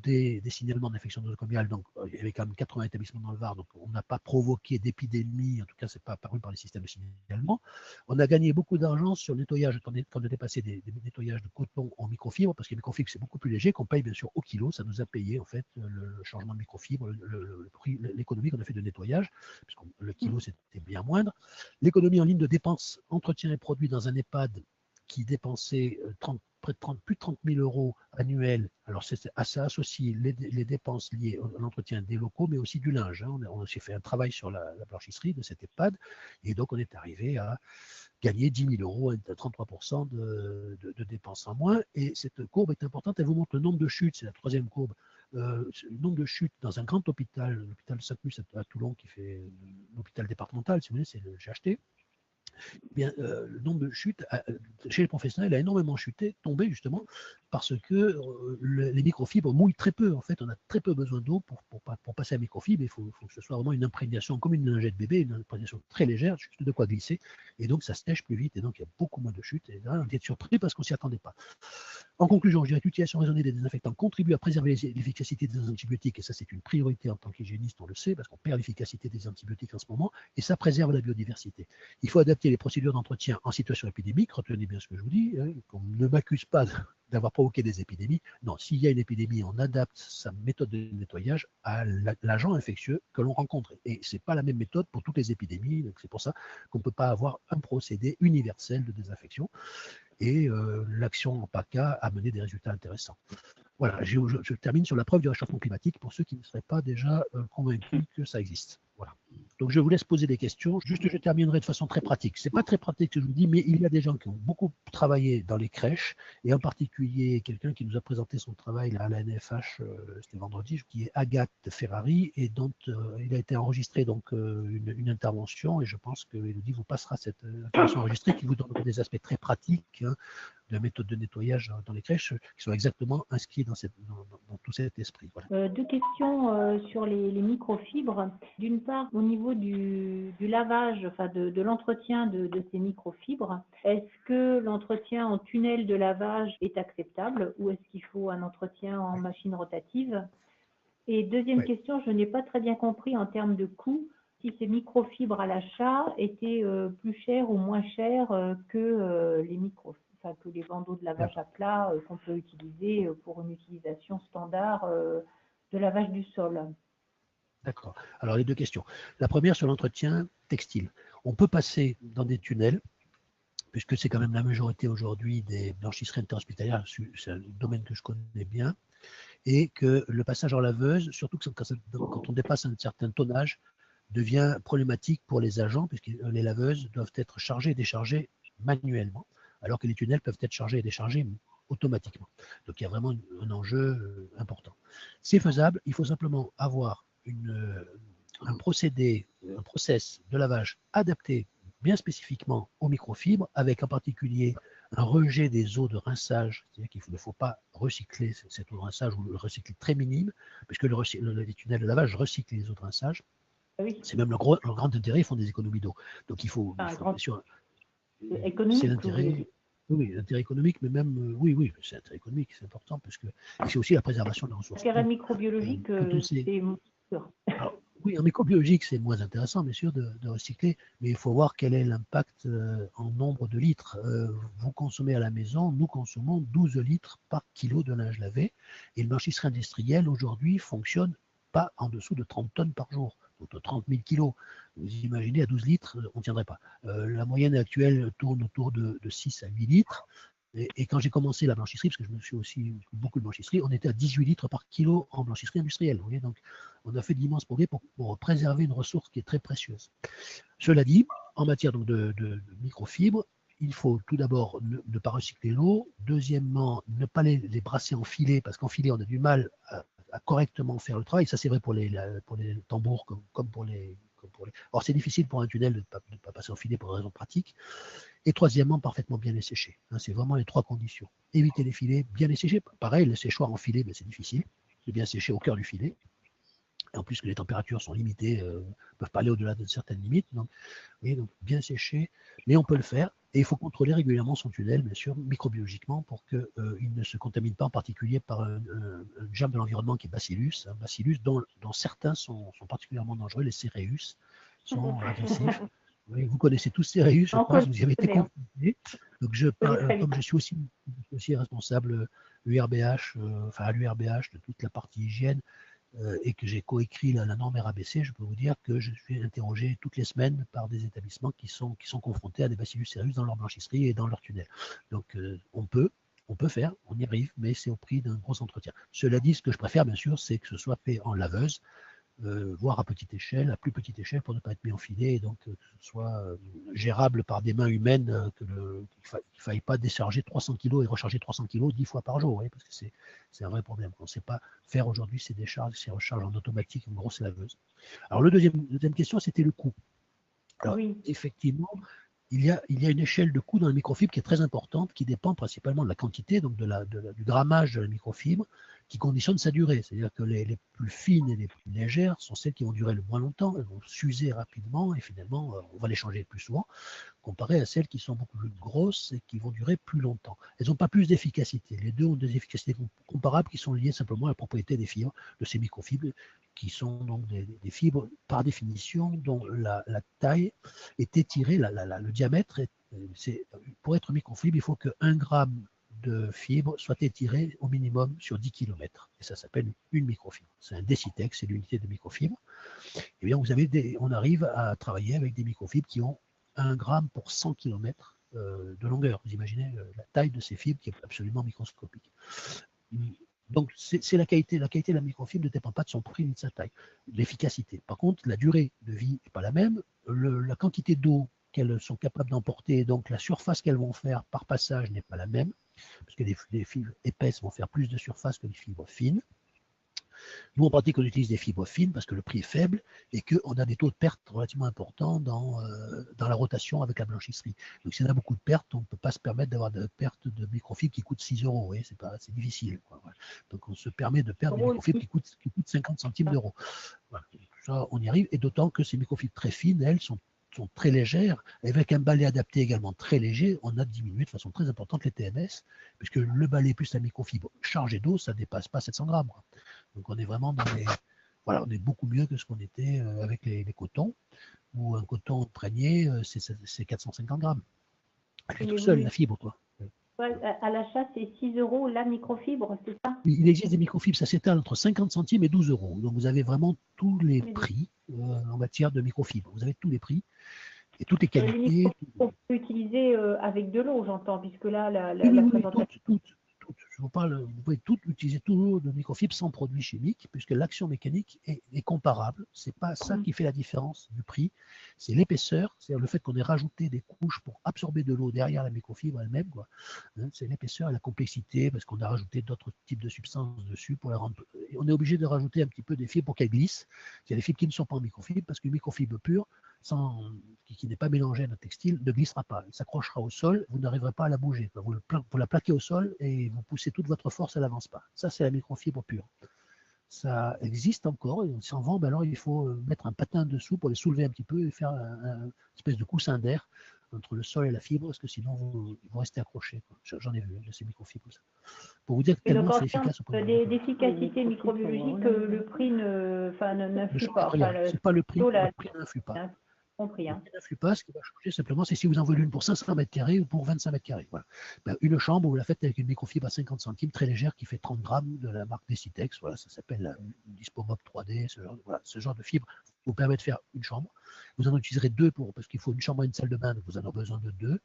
des signalements d'infection nosocomiale. Donc il y avait quand même 80 établissements dans le Var, donc on n'a pas provoqué d'épidémie, en tout cas ce n'est pas apparu par les systèmes de signalement. On a gagné beaucoup d'argent sur le nettoyage, quand on est passé des nettoyages de coton en microfibre, parce que les microfibres c'est beaucoup plus léger, qu'on paye bien sûr au kilo, ça nous a payé en fait le changement de microfibre, l'économie qu'on a fait de nettoyage, puisque le kilo c'était bien moindre. L'économie en ligne de dépenses, entretien et produits dans un EHPAD qui dépensait plus de 30 000 euros annuels. Alors, ça associe les dépenses liées à l'entretien des locaux, mais aussi du linge. Hein. On a aussi fait un travail sur la blanchisserie de cet EHPAD, et donc on est arrivé à gagner 10 000 euros, à 33% de dépenses en moins. Et cette courbe est importante, elle vous montre le nombre de chutes, c'est la troisième courbe. Le nombre de chutes dans un grand hôpital, l'hôpital Saint-Mus à Toulon, qui fait l'hôpital départemental, si vous voulez, c'est le GHT. Bien, le nombre de chutes chez les professionnels a énormément chuté, tombé justement parce que les microfibres mouillent très peu. En fait, on a très peu besoin d'eau pour passer à microfibre. Il faut que ce soit vraiment une imprégnation comme une lingette bébé, une imprégnation très légère, juste de quoi glisser. Et donc, ça sèche plus vite et donc il y a beaucoup moins de chutes. Et là, on est surpris parce qu'on ne s'y attendait pas. En conclusion, je dirais que l'utilisation raisonnée des désinfectants contribue à préserver l'efficacité des antibiotiques, et ça c'est une priorité en tant qu'hygiéniste, on le sait, parce qu'on perd l'efficacité des antibiotiques en ce moment, et ça préserve la biodiversité. Il faut adapter les procédures d'entretien en situation épidémique, retenez bien ce que je vous dis, hein, qu'on ne m'accuse pas d'avoir provoqué des épidémies. Non, s'il y a une épidémie, on adapte sa méthode de nettoyage à l'agent infectieux que l'on rencontre. Et ce n'est pas la même méthode pour toutes les épidémies, donc c'est pour ça qu'on ne peut pas avoir un procédé universel de désinfection. Et l'action en PACA a mené des résultats intéressants. Voilà, je termine sur la preuve du réchauffement climatique pour ceux qui ne seraient pas déjà convaincus que ça existe. Voilà. Donc je vous laisse poser des questions. Juste, je terminerai de façon très pratique. Ce n'est pas très pratique ce que je vous dis, mais il y a des gens qui ont beaucoup travaillé dans les crèches, et en particulier quelqu'un qui nous a présenté son travail là, à la NFH, c'était vendredi, qui est Agathe Ferrari, et dont il a été enregistré donc une intervention, et je pense que Élodie vous passera cette intervention enregistrée qui vous donnera des aspects très pratiques, hein, de méthodes de nettoyage dans les crèches qui sont exactement inscrits dans tout cet esprit. Voilà. Deux questions sur les microfibres. D'une part, au niveau du lavage, enfin de l'entretien de ces microfibres, est-ce que l'entretien en tunnel de lavage est acceptable ou est-ce qu'il faut un entretien en machine rotative? Et deuxième question, je n'ai pas très bien compris en termes de coût, si ces microfibres à l'achat étaient plus chères ou moins chères que que les bandeaux de lavage à plat qu'on peut utiliser pour une utilisation standard de lavage du sol. D'accord. Alors les deux questions. La première sur l'entretien textile. On peut passer dans des tunnels, puisque c'est quand même la majorité aujourd'hui des blanchisseries interhospitalières, c'est un domaine que je connais bien, et que le passage en laveuse, surtout quand on dépasse un certain tonnage, devient problématique pour les agents, puisque les laveuses doivent être chargées et déchargées manuellement, alors que les tunnels peuvent être chargés et déchargés automatiquement. Donc il y a vraiment un enjeu important. C'est faisable, il faut simplement avoir un procédé, un process de lavage adapté bien spécifiquement aux microfibres, avec en particulier un rejet des eaux de rinçage, c'est-à-dire qu'il ne faut pas recycler cette eau de rinçage ou le recycler très minime, puisque les tunnels de lavage recyclent les eaux de rinçage. Oui. C'est même le grand intérêt, ils font des économies d'eau. Donc il faut bien sûr. C'est l'intérêt. Oui, l'intérêt économique, mais même, oui, c'est l'intérêt économique, c'est important, parce que c'est aussi la préservation des ressources. L'intérêt microbiologique, c'est sûr. Alors, oui, en microbiologique, c'est moins intéressant, bien sûr, de recycler, mais il faut voir quel est l'impact en nombre de litres. Vous consommez à la maison, nous consommons 12 litres par kilo de linge lavé, et le blanchisserie industriel, aujourd'hui, fonctionne pas en dessous de 30 tonnes par jour, donc 30 000 kilos. Vous imaginez, à 12 litres, on ne tiendrait pas. La moyenne actuelle tourne autour de 6 à 8 litres. Et quand j'ai commencé la blanchisserie, parce que je me suis aussi beaucoup de blanchisserie, on était à 18 litres par kilo en blanchisserie industrielle. Vous voyez, donc on a fait d'immenses progrès pour préserver une ressource qui est très précieuse. Cela dit, en matière donc, de microfibres, il faut tout d'abord ne pas recycler l'eau. Deuxièmement, ne pas les brasser en filet, parce qu'en filet, on a du mal à correctement faire le travail. Ça, c'est vrai pour les tambours comme pour les. Or, c'est difficile pour un tunnel de ne pas passer en filet pour des raisons pratiques. Et troisièmement, parfaitement bien les sécher. C'est vraiment les trois conditions. Éviter les filets, bien les sécher. Pareil, le séchoir en filet, c'est difficile. C'est bien sécher au cœur du filet. Et en plus que les températures sont limitées, ne peuvent pas aller au-delà d'une certaine limite. Donc bien séché, mais on peut le faire. Et il faut contrôler régulièrement son tunnel, bien sûr, microbiologiquement, pour qu'il ne se contamine pas, en particulier par un germe de l'environnement qui est Bacillus, un Bacillus dont certains sont particulièrement dangereux, les Céréus sont agressifs. Oui, vous connaissez tous Céréus, je pense, vous y avez été confrontés. Donc comme je suis aussi responsable URBH, à l'URBH de toute la partie hygiène, et que j'ai coécrit la norme RABC, je peux vous dire que je suis interrogé toutes les semaines par des établissements qui sont confrontés à des Bacillus cereus dans leur blanchisserie et dans leur tunnel. Donc on peut faire, on y arrive, mais c'est au prix d'un gros entretien. Cela dit, ce que je préfère, bien sûr, c'est que ce soit fait en laveuse, voire à petite échelle, à plus petite échelle pour ne pas être mis en filet et donc que ce soit gérable par des mains humaines, qu'il ne faille pas décharger 300 kg et recharger 300 kg 10 fois par jour, parce que c'est un vrai problème. On ne sait pas faire aujourd'hui ces décharges, ces recharges en automatique, une grosse laveuse. Alors, deuxième question, c'était le coût. Alors, effectivement, il y a une échelle de coût dans la microfibre qui est très importante, qui dépend principalement de la quantité, donc du grammage de la microfibre, qui conditionne sa durée. C'est-à-dire que les plus fines et les plus légères sont celles qui vont durer le moins longtemps, elles vont s'user rapidement et finalement, on va les changer plus souvent, comparé à celles qui sont beaucoup plus grosses et qui vont durer plus longtemps. Elles n'ont pas plus d'efficacité. Les deux ont des efficacités comparables qui sont liées simplement à la propriété des fibres, de ces microfibres, qui sont donc des fibres par définition dont la taille est étirée, le diamètre, pour être microfibre, il faut que 1 gramme de fibre soit étiré au minimum sur 10 km. Et ça s'appelle une microfibre. C'est un décitex, c'est l'unité de microfibre. Et bien, on arrive à travailler avec des microfibres qui ont 1 gramme pour 100 km de longueur. Vous imaginez la taille de ces fibres qui est absolument microscopique. Donc, c'est la qualité. La qualité de la microfibre ne dépend pas de son prix ni de sa taille, de l'efficacité. Par contre, la durée de vie n'est pas la même. La quantité d'eau qu'elles sont capables d'emporter, donc la surface qu'elles vont faire par passage n'est pas la même, parce que les fibres épaisses vont faire plus de surface que les fibres fines. Nous, en pratique, on utilise des fibres fines parce que le prix est faible et qu'on a des taux de perte relativement importants dans la rotation avec la blanchisserie. Donc, s'il y en a beaucoup de pertes, on ne peut pas se permettre d'avoir de pertes de microfibres qui coûtent 6 euros. C'est difficile, quoi. Voilà. Donc, on se permet de perdre des microfibres qui coûtent 50 centimes d'euros. Voilà. Ça, on y arrive. Et d'autant que ces microfibres très fines, elles, sont très légères, avec un balai adapté également très léger, on a diminué de façon très importante les TMS, puisque le balai plus la microfibre chargée d'eau, ça ne dépasse pas 700 grammes. Quoi. Donc on est vraiment dans les... Voilà, on est beaucoup mieux que ce qu'on était avec les cotons, où un coton imprégné, c'est 450 grammes. Elle fait tout seul, la fibre, quoi. À l'achat, c'est 6 euros la microfibre, c'est ça? Il existe des microfibres, ça s'étale entre 50 centimes et 12 euros. Donc vous avez vraiment tous les prix en matière de microfibres. Vous avez tous les prix et toutes les qualités. On peut utiliser avec de l'eau, j'entends, puisque là, Oui, toutes. Je vous parle, vous pouvez utiliser toujours de microfibres sans produits chimiques, puisque l'action mécanique est comparable. Ce n'est pas ça qui fait la différence du prix, c'est l'épaisseur, c'est-à-dire le fait qu'on ait rajouté des couches pour absorber de l'eau derrière la microfibre elle-même. C'est l'épaisseur et la complexité, parce qu'on a rajouté d'autres types de substances dessus pour la rendre. On est obligé de rajouter un petit peu des fibres pour qu'elles glissent. Il y a des fibres qui ne sont pas en microfibre, parce qu'une microfibre pure, qui n'est pas mélangée à notre textile, ne glissera pas. Elle s'accrochera au sol, vous n'arriverez pas à la bouger. Vous la plaquez au sol et vous poussez toute votre force, elle n'avance pas. Ça, c'est la microfibre pure. Ça existe encore, et on s'en vend, alors il faut mettre un patin dessous pour les soulever un petit peu et faire une espèce de coussin d'air entre le sol et la fibre, parce que sinon vous restez accroché. J'en ai vu de ces microfibres. Pour vous dire tellement c'est efficace. D'efficacité microbiologique, le prix n'influe pas. C'est pas le prix, le prix n'influe pas. Compris, hein. n'influe pas, ce qui va changer simplement, c'est si vous en voulez une pour 500 mètres carrés ou pour 25 mètres carrés. Voilà. Une chambre, vous la faites avec une microfibre à 50 centimes, très légère, qui fait 30 grammes de la marque Decitex. Voilà, ça s'appelle la Dispomop 3D. Ce genre de fibre vous permet de faire une chambre. Vous en utiliserez deux parce qu'il faut une chambre et une salle de bain, donc vous en aurez besoin de deux.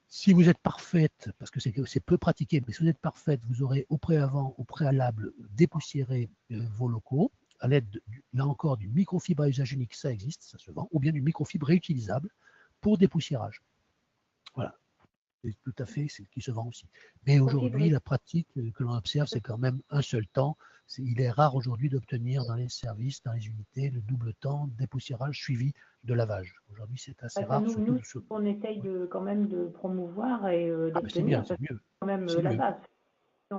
Si vous êtes parfaite, parce que c'est peu pratiqué, mais si vous êtes parfaite, vous aurez au préalable dépoussiéré vos locaux à l'aide, là encore, d'une microfibre à usage unique, ça existe, ça se vend, ou bien d'une microfibre réutilisable pour dépoussiérage. Voilà, c'est tout à fait ce qui se vend aussi. Mais aujourd'hui, la pratique que l'on observe, c'est quand même un seul temps. Il est rare aujourd'hui d'obtenir dans les services, dans les unités, le double temps dépoussiérage suivi de lavage. Aujourd'hui, c'est assez rare. Nous, on essaye quand même de promouvoir et d'obtenir. C'est mieux. Quand même la base.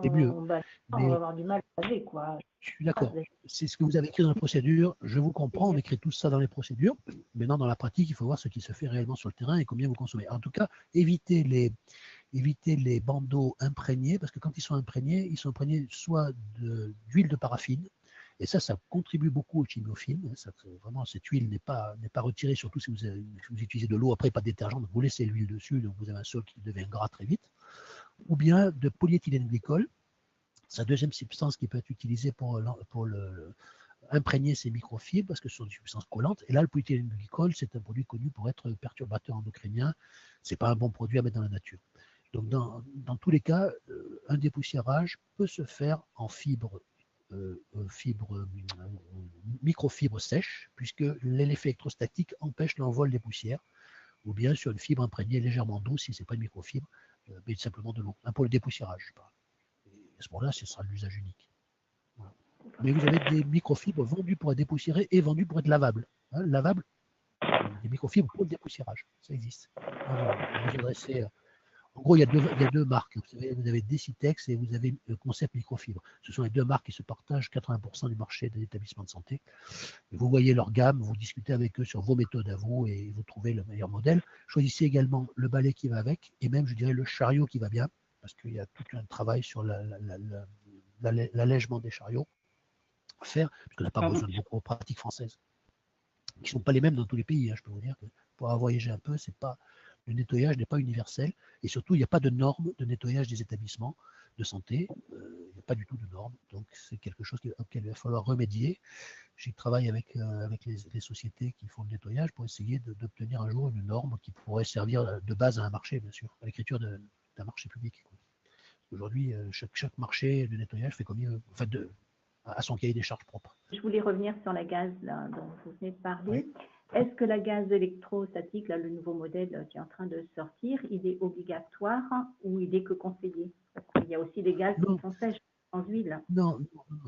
C'est mieux. On va avoir du mal à laver, quoi. Je suis d'accord. C'est ce que vous avez écrit dans la procédure. Je vous comprends. On écrit tout ça dans les procédures. Maintenant, dans la pratique, il faut voir ce qui se fait réellement sur le terrain et combien vous consommez. En tout cas, évitez les bandeaux imprégnés, parce que quand ils sont imprégnés soit d'huile de paraffine, et ça contribue beaucoup au chimiofilm. Vraiment, cette huile n'est pas retirée, surtout si vous utilisez de l'eau, après pas de détergent, donc vous laissez l'huile dessus, donc vous avez un sol qui devient gras très vite. Ou bien de polyéthylène glycol. C'est la deuxième substance qui peut être utilisée pour imprégner ces microfibres, parce que ce sont des substances collantes. Et là, le polyéthylène glycol, c'est un produit connu pour être perturbateur endocrinien. Ce n'est pas un bon produit à mettre dans la nature. Donc, dans tous les cas, un dépoussiérage peut se faire en microfibre sèche, puisque l'effet électrostatique empêche l'envol des poussières, ou bien sur une fibre imprégnée légèrement d'eau, si ce n'est pas une microfibre, mais simplement de l'eau, pour le dépoussiérage, je parle. Et à ce moment-là, ce sera l'usage unique. Voilà. Mais vous avez des microfibres vendues pour être dépoussiérées et vendues pour être lavables. Lavables, des microfibres pour le dépoussiérage, ça existe. Vous adressez, en gros, il y a deux marques. Vous avez Decitex et vous avez Concept Microfibre. Ce sont les deux marques qui se partagent 80% du marché des établissements de santé. Et vous voyez leur gamme, vous discutez avec eux sur vos méthodes à vous et vous trouvez le meilleur modèle. Choisissez également le balai qui va avec et même, je dirais, le chariot qui va bien, parce qu'il y a tout un travail sur l'allègement des chariots à faire, parce qu'on n'a pas besoin de beaucoup de pratiques françaises, qui ne sont pas les mêmes dans tous les pays. Je peux vous dire que pour avoir voyagé un peu, le nettoyage n'est pas universel, et surtout, il n'y a pas de normes de nettoyage des établissements de santé. Il n'y a pas du tout de normes, donc c'est quelque chose auquel il va falloir remédier. J'y travaille avec les sociétés qui font le nettoyage pour essayer d'obtenir un jour une norme qui pourrait servir de base à un marché, bien sûr, à l'écriture d'un marché public. Aujourd'hui, chaque marché de nettoyage fait combien, à son cahier des charges propres. Je voulais revenir sur la gaz là, dont vous venez de parler. Oui. Est-ce que la gaz électrostatique, là, le nouveau modèle qui est en train de sortir, il est obligatoire ou il est que conseillé? Parce qu'il y a aussi des gaz qui sont sèches. sans huile. Non,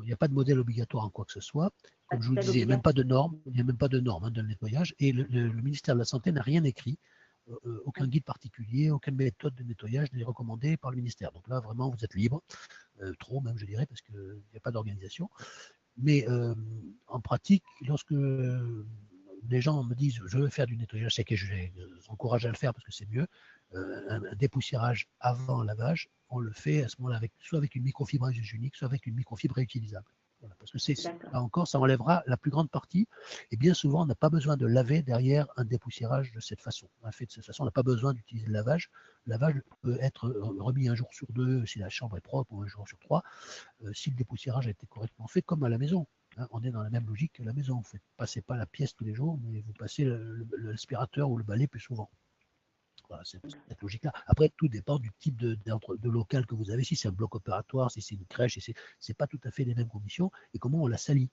il n'y a pas de modèle obligatoire en quoi que ce soit. Comme je vous le disais, il n'y a même pas de normes, il n'y a même pas de normes de nettoyage. Et le ministère de la Santé n'a rien écrit, aucun guide particulier, aucune méthode de nettoyage n'est recommandée par le ministère. Donc là, vraiment, vous êtes libre, trop même, je dirais, parce qu'il n'y a pas d'organisation. Mais en pratique, lorsque les gens me disent je veux faire du nettoyage sec et je les encourage à le faire parce que c'est mieux, un dépoussiérage avant lavage, on le fait à ce moment-là soit avec une microfibre à usage unique, soit avec une microfibre réutilisable. Voilà, parce que là encore, ça enlèvera la plus grande partie. Et bien souvent, on n'a pas besoin de laver derrière un dépoussiérage de cette façon. Fait de cette façon, on n'a pas besoin d'utiliser le lavage. Le lavage peut être remis un jour sur 2 si la chambre est propre ou un jour sur 3, si le dépoussiérage a été correctement fait, comme à la maison. Hein, on est dans la même logique que la maison. Vous ne passez pas la pièce tous les jours, mais vous passez l'aspirateur ou le balai plus souvent. Voilà, c'est cette logique-là. Après, tout dépend du type de local que vous avez. Si c'est un bloc opératoire, si c'est une crèche, c'est pas tout à fait les mêmes conditions. Et comment on la salit,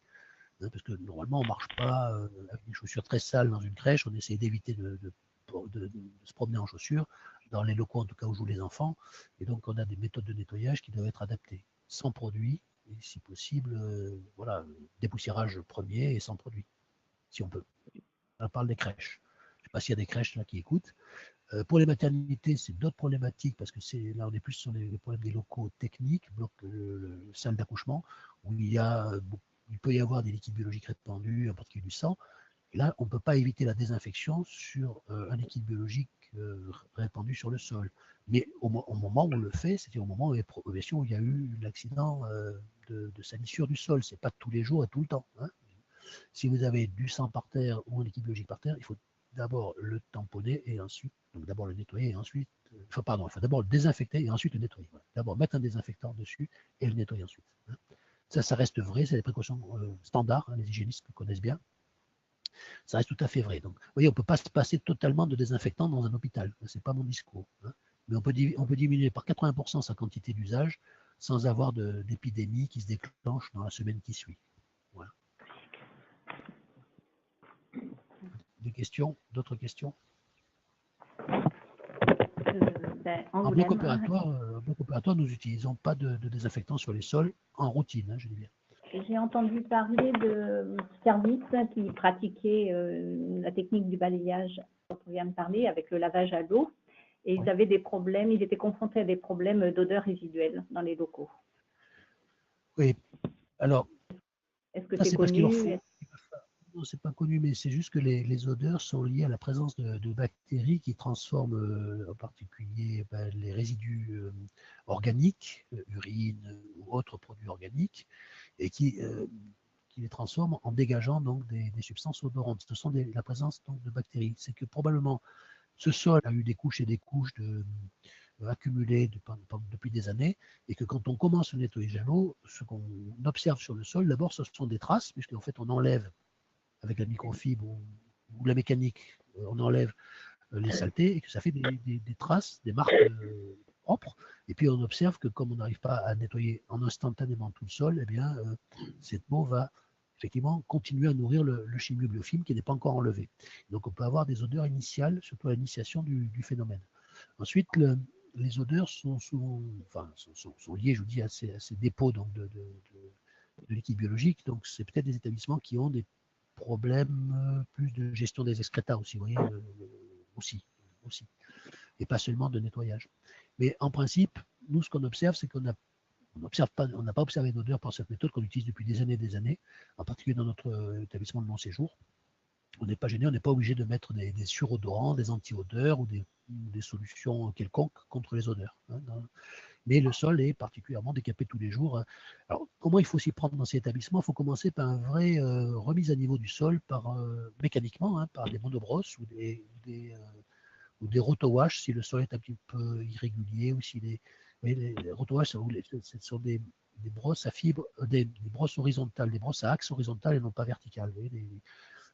hein, parce que normalement, on ne marche pas avec des chaussures très sales dans une crèche. On essaie d'éviter de se promener en chaussures, dans les locaux en tout cas où jouent les enfants. Et donc, on a des méthodes de nettoyage qui doivent être adaptées, sans produit, et si possible, voilà, dépoussiérage premier et sans produit, si on peut. On parle des crèches. Je ne sais pas s'il y a des crèches là qui écoutent. Pour les maternités, c'est d'autres problématiques parce que là, on est plus sur les problèmes des locaux techniques, salle d'accouchement, où il peut y avoir des liquides biologiques répandus, en particulier du sang. Et là, on ne peut pas éviter la désinfection sur un liquide biologique répandu sur le sol. Mais au moment où on le fait, c'était au moment où il y a eu l'accident de salissure du sol. Ce n'est pas tous les jours et tout le temps. Hein. Si vous avez du sang par terre ou un liquide biologique par terre, il faut d'abord le tamponner et ensuite, donc d'abord le nettoyer et ensuite, il faut d'abord le désinfecter et ensuite le nettoyer. Voilà. D'abord mettre un désinfectant dessus et le nettoyer ensuite. Hein. Ça reste vrai, c'est des précautions standards, hein, les hygiénistes le connaissent bien. Ça reste tout à fait vrai. Donc, vous voyez, on ne peut pas se passer totalement de désinfectant dans un hôpital. Ce n'est pas mon discours. Hein. Mais on peut diminuer par 80% sa quantité d'usage sans avoir d'épidémie qui se déclenche dans la semaine qui suit. Voilà. Des questions? D'autres questions? En bloc opératoire, nous n'utilisons pas de désinfectant sur les sols en routine, hein, je dis bien. J'ai entendu parler de services qui pratiquaient la technique du balayage, dont on vient de parler, avec le lavage à l'eau. Et ils avaient des problèmes, ils étaient confrontés à des problèmes d'odeur résiduelle dans les locaux. Oui, alors, est-ce que c'est connu? Non, c'est pas connu, mais c'est juste que les odeurs sont liées à la présence de bactéries qui transforment en particulier les résidus organiques, urine ou autres produits organiques, et qui les transforment en dégageant donc des substances odorantes. Ce sont la présence donc, de bactéries. C'est que probablement ce sol a eu des couches et des couches accumulées depuis des années, et que quand on commence le nettoyage à l'eau, ce qu'on observe sur le sol, d'abord, ce sont des traces, puisqu'en fait, on enlève avec la microfibre ou la mécanique, on enlève les saletés et que ça fait des traces, des marques propres. Et puis on observe que comme on n'arrive pas à nettoyer instantanément tout le sol, eh bien cette eau va effectivement continuer à nourrir le chimiobiofilm qui n'est pas encore enlevé. Donc on peut avoir des odeurs initiales, surtout à l'initiation du phénomène. Ensuite, les odeurs sont liées, je vous dis, à ces dépôts donc, de liquide biologique. Donc c'est peut-être des établissements qui ont des problèmes plus de gestion des excréta aussi, vous voyez, aussi, et pas seulement de nettoyage. Mais en principe, nous, ce qu'on observe, c'est qu'on n'a pas observé d'odeur par cette méthode qu'on utilise depuis des années, en particulier dans notre établissement de non-séjour. On n'est pas gêné, on n'est pas obligé de mettre des surodorants, des anti-odeurs ou des solutions quelconques contre les odeurs. Hein, mais le sol est particulièrement décapé tous les jours. Alors, comment il faut s'y prendre dans ces établissements? Il faut commencer par une vraie remise à niveau du sol, mécaniquement, hein, par des monobrosses ou des rotowash si le sol est un petit peu irrégulier, ou si les rotowash, ce sont des brosses à fibres, des brosses horizontales, des brosses à axe horizontal et non pas vertical.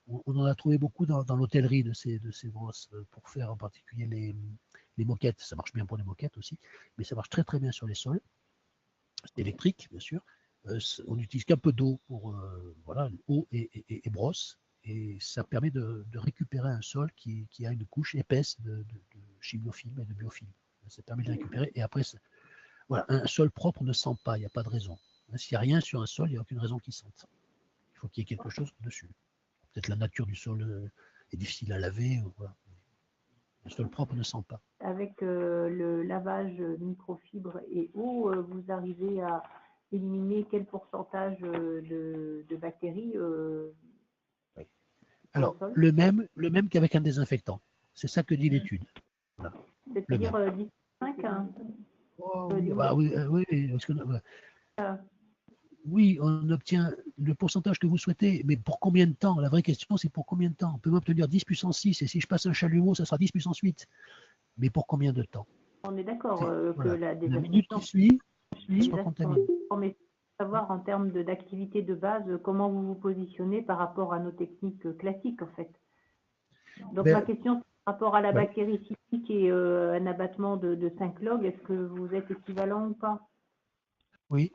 On en a trouvé beaucoup dans l'hôtellerie de ces brosses pour faire en particulier les moquettes. Ça marche bien pour les moquettes aussi, mais ça marche très très bien sur les sols. C'est électrique, bien sûr. On n'utilise qu'un peu d'eau pour eau et brosse, et ça permet de récupérer un sol qui a une couche épaisse de chimiofilm et de biofilm. Ça permet de récupérer, et après, voilà, un sol propre ne sent pas, il n'y a pas de raison. S'il n'y a rien sur un sol, il n'y a aucune raison qu'il sente. Il faut qu'il y ait quelque chose dessus. Peut-être la nature du sol est difficile à laver. Voilà. Le sol propre ne sent pas. Avec le lavage microfibre et eau, vous arrivez à éliminer quel pourcentage de bactéries Alors, sol le même qu'avec un désinfectant. C'est ça que dit l'étude. Voilà. C'est-à-dire 10,5 hein, Oh, oui, bah, oui, parce que, oui, on obtient le pourcentage que vous souhaitez, mais pour combien de temps? La vraie question, c'est pour combien de temps? On peut m'obtenir 10 puissance 6, et si je passe un chalumeau, ça sera 10 puissance 8. Mais pour combien de temps? On est d'accord voilà. que la La minute qui suit, soit exactement. contaminée. Mais savoir en termes d'activité de base, comment vous vous positionnez par rapport à nos techniques classiques, en fait. Donc, Ben, ma question, c'est par rapport à la ouais. bactérie cyclique et un abattement de 5 logs, est-ce que vous êtes équivalent ou pas? Oui,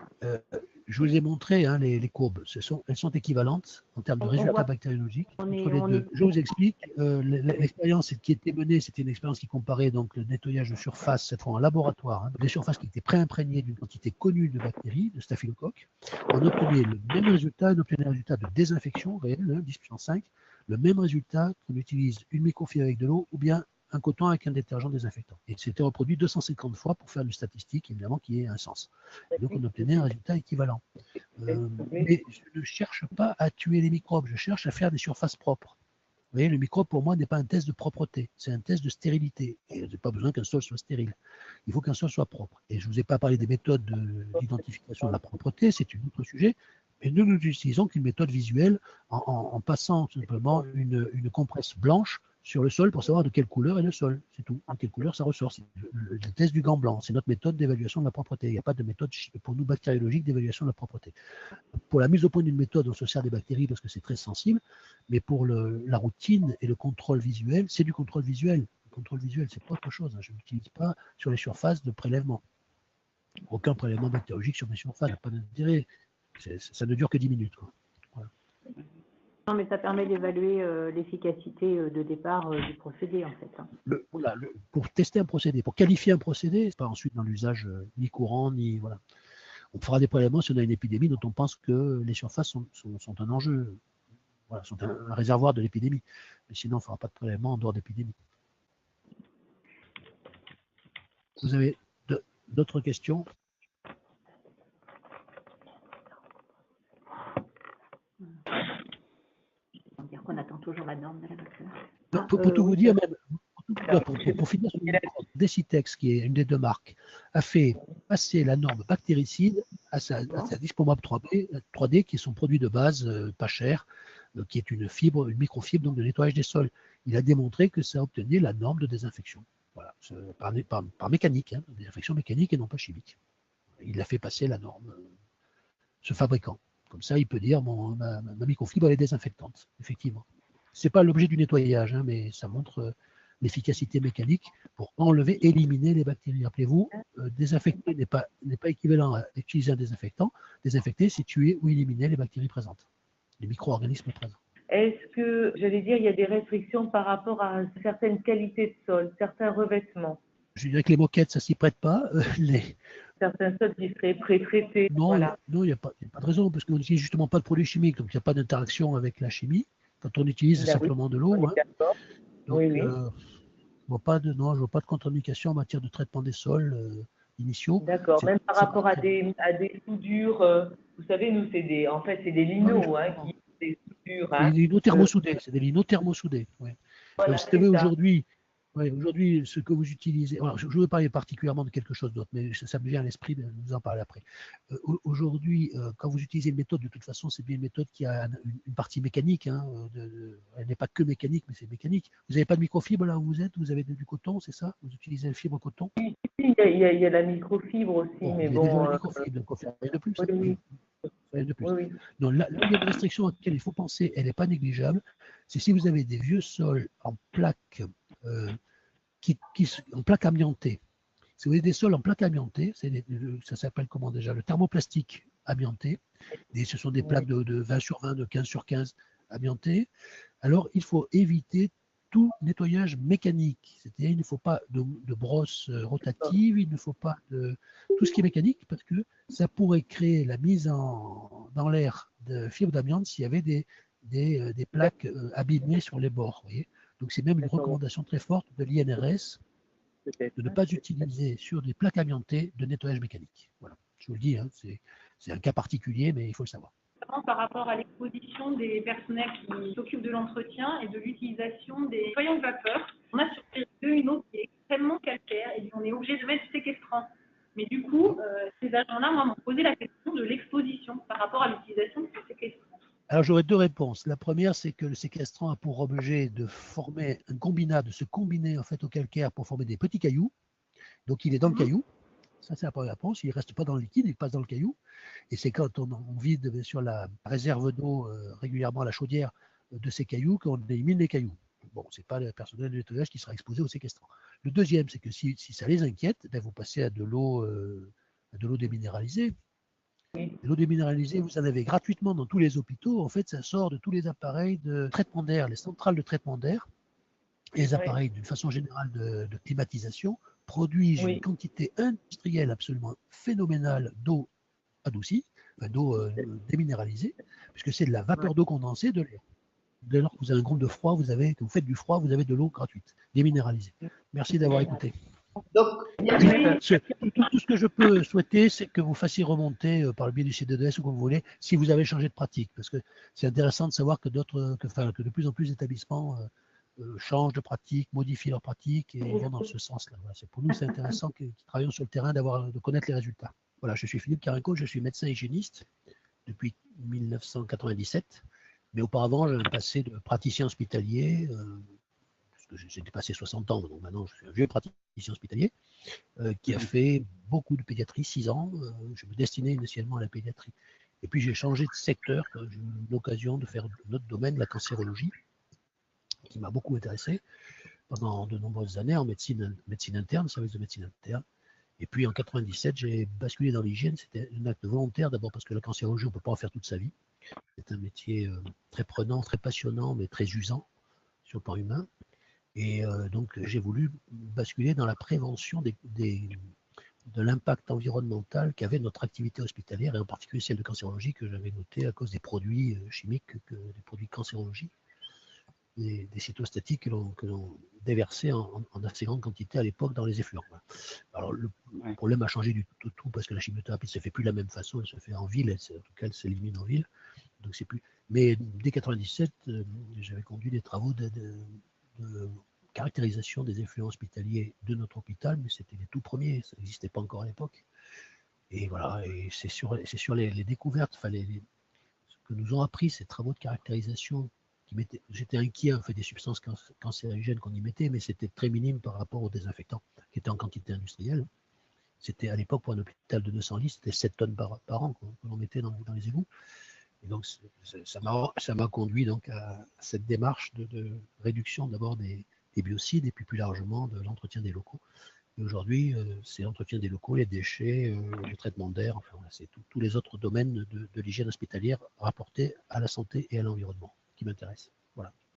je vous ai montré hein, les courbes. Elles sont équivalentes en termes de résultats bactériologiques entre les deux. Je vous explique. L'expérience qui était menée, c'était une expérience qui comparait donc le nettoyage de surface, cette fois en laboratoire, hein, des surfaces qui étaient préimprégnées d'une quantité connue de bactéries, de staphylocoques. On obtenait le même résultat, on obtenait un résultat de désinfection réel, 10 puissance 5, le même résultat qu'on utilise une microfibre avec de l'eau ou bien un coton avec un détergent désinfectant. Et c'était reproduit 250 fois pour faire une statistique, évidemment, qui ait un sens. Et donc, on obtenait un résultat équivalent. Mais je ne cherche pas à tuer les microbes, je cherche à faire des surfaces propres. Vous voyez, le microbe, pour moi, n'est pas un test de propreté, c'est un test de stérilité. Et je n'ai pas besoin qu'un sol soit stérile. Il faut qu'un sol soit propre. Et je ne vous ai pas parlé des méthodes d'identification de la propreté, c'est un autre sujet. Mais nous n'utilisons qu'une méthode visuelle en passant tout simplement une compresse blanche sur le sol pour savoir de quelle couleur est le sol. C'est tout. De quelle couleur ça ressort. C'est le test du gant blanc. C'est notre méthode d'évaluation de la propreté. Il n'y a pas de méthode pour nous bactériologique d'évaluation de la propreté. Pour la mise au point d'une méthode, on se sert des bactéries parce que c'est très sensible. Mais pour la routine et le contrôle visuel, c'est du contrôle visuel. Le contrôle visuel, c'est pas autre chose. Je n'utilise pas sur les surfaces de prélèvement. Aucun prélèvement bactériologique sur mes surfaces. Ça n'a pas d'intérêt. Ça ne dure que 10 minutes. Quoi. Voilà. Non, mais ça permet d'évaluer l'efficacité de départ du procédé, en fait. Hein. Pour tester un procédé, pour qualifier un procédé, pas ensuite dans l'usage ni courant, ni. Voilà. On fera des prélèvements si on a une épidémie dont on pense que les surfaces sont un enjeu, voilà, sont un réservoir de l'épidémie. Mais sinon, on ne fera pas de prélèvement en dehors d'épidémie. Vous avez d'autres questions? On va dire qu'on attend toujours la norme de la vaccination. Pour tout vous dire, même, pour finir sur le micro, Decitex, qui est une des deux marques, a fait passer la norme bactéricide à sa Dispomab 3D, qui est son produit de base, pas cher, qui est une microfibre donc de nettoyage des sols. Il a démontré que ça obtenait la norme de désinfection. Voilà, par mécanique, hein, désinfection mécanique et non pas chimique. Il a fait passer la norme, ce fabricant. Comme ça, il peut dire ma microfibre elle est désinfectante, effectivement. Ce n'est pas l'objet du nettoyage, hein, mais ça montre l'efficacité mécanique pour enlever, éliminer les bactéries. Rappelez-vous, désinfecter n'est pas équivalent à utiliser un désinfectant. Désinfecter, c'est tuer ou éliminer les bactéries présentes, les micro-organismes présents. Est-ce que, j'allais dire, il y a des restrictions par rapport à certaines qualités de sol, certains revêtements? Je dirais que les moquettes, ça ne s'y prête pas. Certains sols qui seraient pré-traités. Non, voilà. il n'y a pas de raison, parce qu'on n'utilise justement pas de produits chimiques, donc il n'y a pas d'interaction avec la chimie. Quand on utilise simplement de l'eau, hein. Donc, oui. je ne vois pas de contre-indication en matière de traitement des sols initiaux. D'accord, même par rapport à des soudures, vous savez, nous, c'est des linos qui ont des soudures. Des linos thermosoudés, c'est des linos thermosoudés. Ouais. Voilà, donc, aujourd'hui, ce que vous utilisez, alors, je veux parler particulièrement de quelque chose d'autre, mais ça me vient à l'esprit de vous en parler après. Aujourd'hui, quand vous utilisez une méthode, de toute façon, c'est bien une méthode qui a une partie mécanique. Hein, elle n'est pas que mécanique, mais c'est mécanique. Vous n'avez pas de microfibre là où vous êtes? Vous avez du coton, c'est ça? Vous utilisez la fibre coton? Oui, il y a la microfibre aussi, mais il y a déjà la microfibre, donc il faut faire de plus. Oui. De plus. Oui. Donc là, il y a une restriction à laquelle il faut penser, elle n'est pas négligeable, c'est si vous avez des vieux sols en plaques en plaques amiantées. Si vous avez des sols en plaques amiantées, ça s'appelle comment déjà? Le thermoplastique amianté. Et ce sont des plaques de 20 sur 20, de 15 sur 15 amiantées. Alors, il faut éviter tout nettoyage mécanique. C'est-à-dire il ne faut pas de brosse rotative, il ne faut pas de tout ce qui est mécanique, parce que ça pourrait créer la mise dans l'air de fibres d'amiante s'il y avait des plaques abîmées sur les bords. Vous voyez. Donc c'est même une recommandation très forte de l'INRS de ne pas utiliser sur des plaques amiantées de nettoyage mécanique. Voilà, je vous le dis, hein, c'est un cas particulier, mais il faut le savoir. Par rapport à l'exposition des personnels qui s'occupent de l'entretien et de l'utilisation des nettoyants de vapeur, on a sur Périgueux une eau qui est extrêmement calcaire et on est obligé de mettre du séquestrant. Mais du coup, ces agents-là, moi, m'ont posé la question de l'exposition par rapport à l'utilisation de ce séquestrant. Alors j'aurais deux réponses. La première, c'est que le séquestrant a pour objet de former un combinat, de se combiner en fait au calcaire pour former des petits cailloux. Donc il est dans le caillou. Ça, c'est la première réponse. Il ne reste pas dans le liquide, il passe dans le caillou. Et c'est quand on vide sur la réserve d'eau régulièrement à la chaudière de ces cailloux qu'on élimine les cailloux. Bon, ce n'est pas le personnel de nettoyage qui sera exposé au séquestrant. Le deuxième, c'est que si ça les inquiète, ben vous passez à de l'eau déminéralisée. L'eau déminéralisée, vous en avez gratuitement dans tous les hôpitaux. En fait, ça sort de tous les appareils de traitement d'air, les centrales de traitement d'air, et les appareils d'une façon générale de climatisation produisent une quantité industrielle absolument phénoménale d'eau adoucie, d'eau déminéralisée, puisque c'est de la vapeur d'eau condensée de l'air. Dès lors que vous avez un groupe de froid, que vous faites du froid, vous avez de l'eau gratuite, déminéralisée. Merci d'avoir écouté. Donc, tout ce que je peux souhaiter, c'est que vous fassiez remonter par le biais du C2DS ou comme vous voulez, si vous avez changé de pratique, parce que c'est intéressant de savoir que de plus en plus d'établissements changent de pratique, modifient leur pratique et vont dans ce sens-là. Voilà, pour nous, c'est intéressant qu'ils travaillent sur le terrain de connaître les résultats. Voilà, je suis Philippe Carinco, je suis médecin hygiéniste depuis 1997, mais auparavant, j'ai un passé de praticien hospitalier, parce que j'ai dépassé 60 ans, donc maintenant je suis un vieux praticien hospitalier, qui a fait beaucoup de pédiatrie, 6 ans. Je me destinais initialement à la pédiatrie. Et puis j'ai changé de secteur, quand j'ai eu l'occasion de faire notre domaine, la cancérologie, qui m'a beaucoup intéressé pendant de nombreuses années en médecine interne, service de médecine interne. Et puis en 97, j'ai basculé dans l'hygiène. C'était un acte volontaire, d'abord parce que la cancérologie, on ne peut pas en faire toute sa vie. C'est un métier très prenant, très passionnant, mais très usant sur le plan humain. Et donc j'ai voulu basculer dans la prévention de l'impact environnemental qu'avait notre activité hospitalière, et en particulier celle de cancérologie que j'avais notée à cause des produits chimiques, des produits cancérologiques, des cytostatiques que l'on déversait en assez grande quantité à l'époque dans les effluents. Alors le problème a changé du tout parce que la chimiothérapie ne se fait plus de la même façon, elle se fait en ville, en tout cas elle s'élimine en ville. Donc c'est plus. Mais dès 97, j'avais conduit des travaux de caractérisation des effluents hospitaliers de notre hôpital, mais c'était les tout premiers, ça n'existait pas encore à l'époque. Et voilà, et c'est sur les découvertes, ce que nous ont appris ces travaux de caractérisation. J'étais inquiet en fait des substances cancérigènes qu'on y mettait, mais c'était très minime par rapport aux désinfectants qui étaient en quantité industrielle. C'était à l'époque pour un hôpital de 200 lits, c'était 7 tonnes par an que l'on mettait dans les égouts. Et donc ça m'a conduit donc à cette démarche de réduction d'abord des biocides et puis plus largement de l'entretien des locaux. Et aujourd'hui, c'est l'entretien des locaux, les déchets, le traitement d'air, enfin voilà, c'est tous les autres domaines de l'hygiène hospitalière rapportés à la santé et à l'environnement qui m'intéressent. Voilà.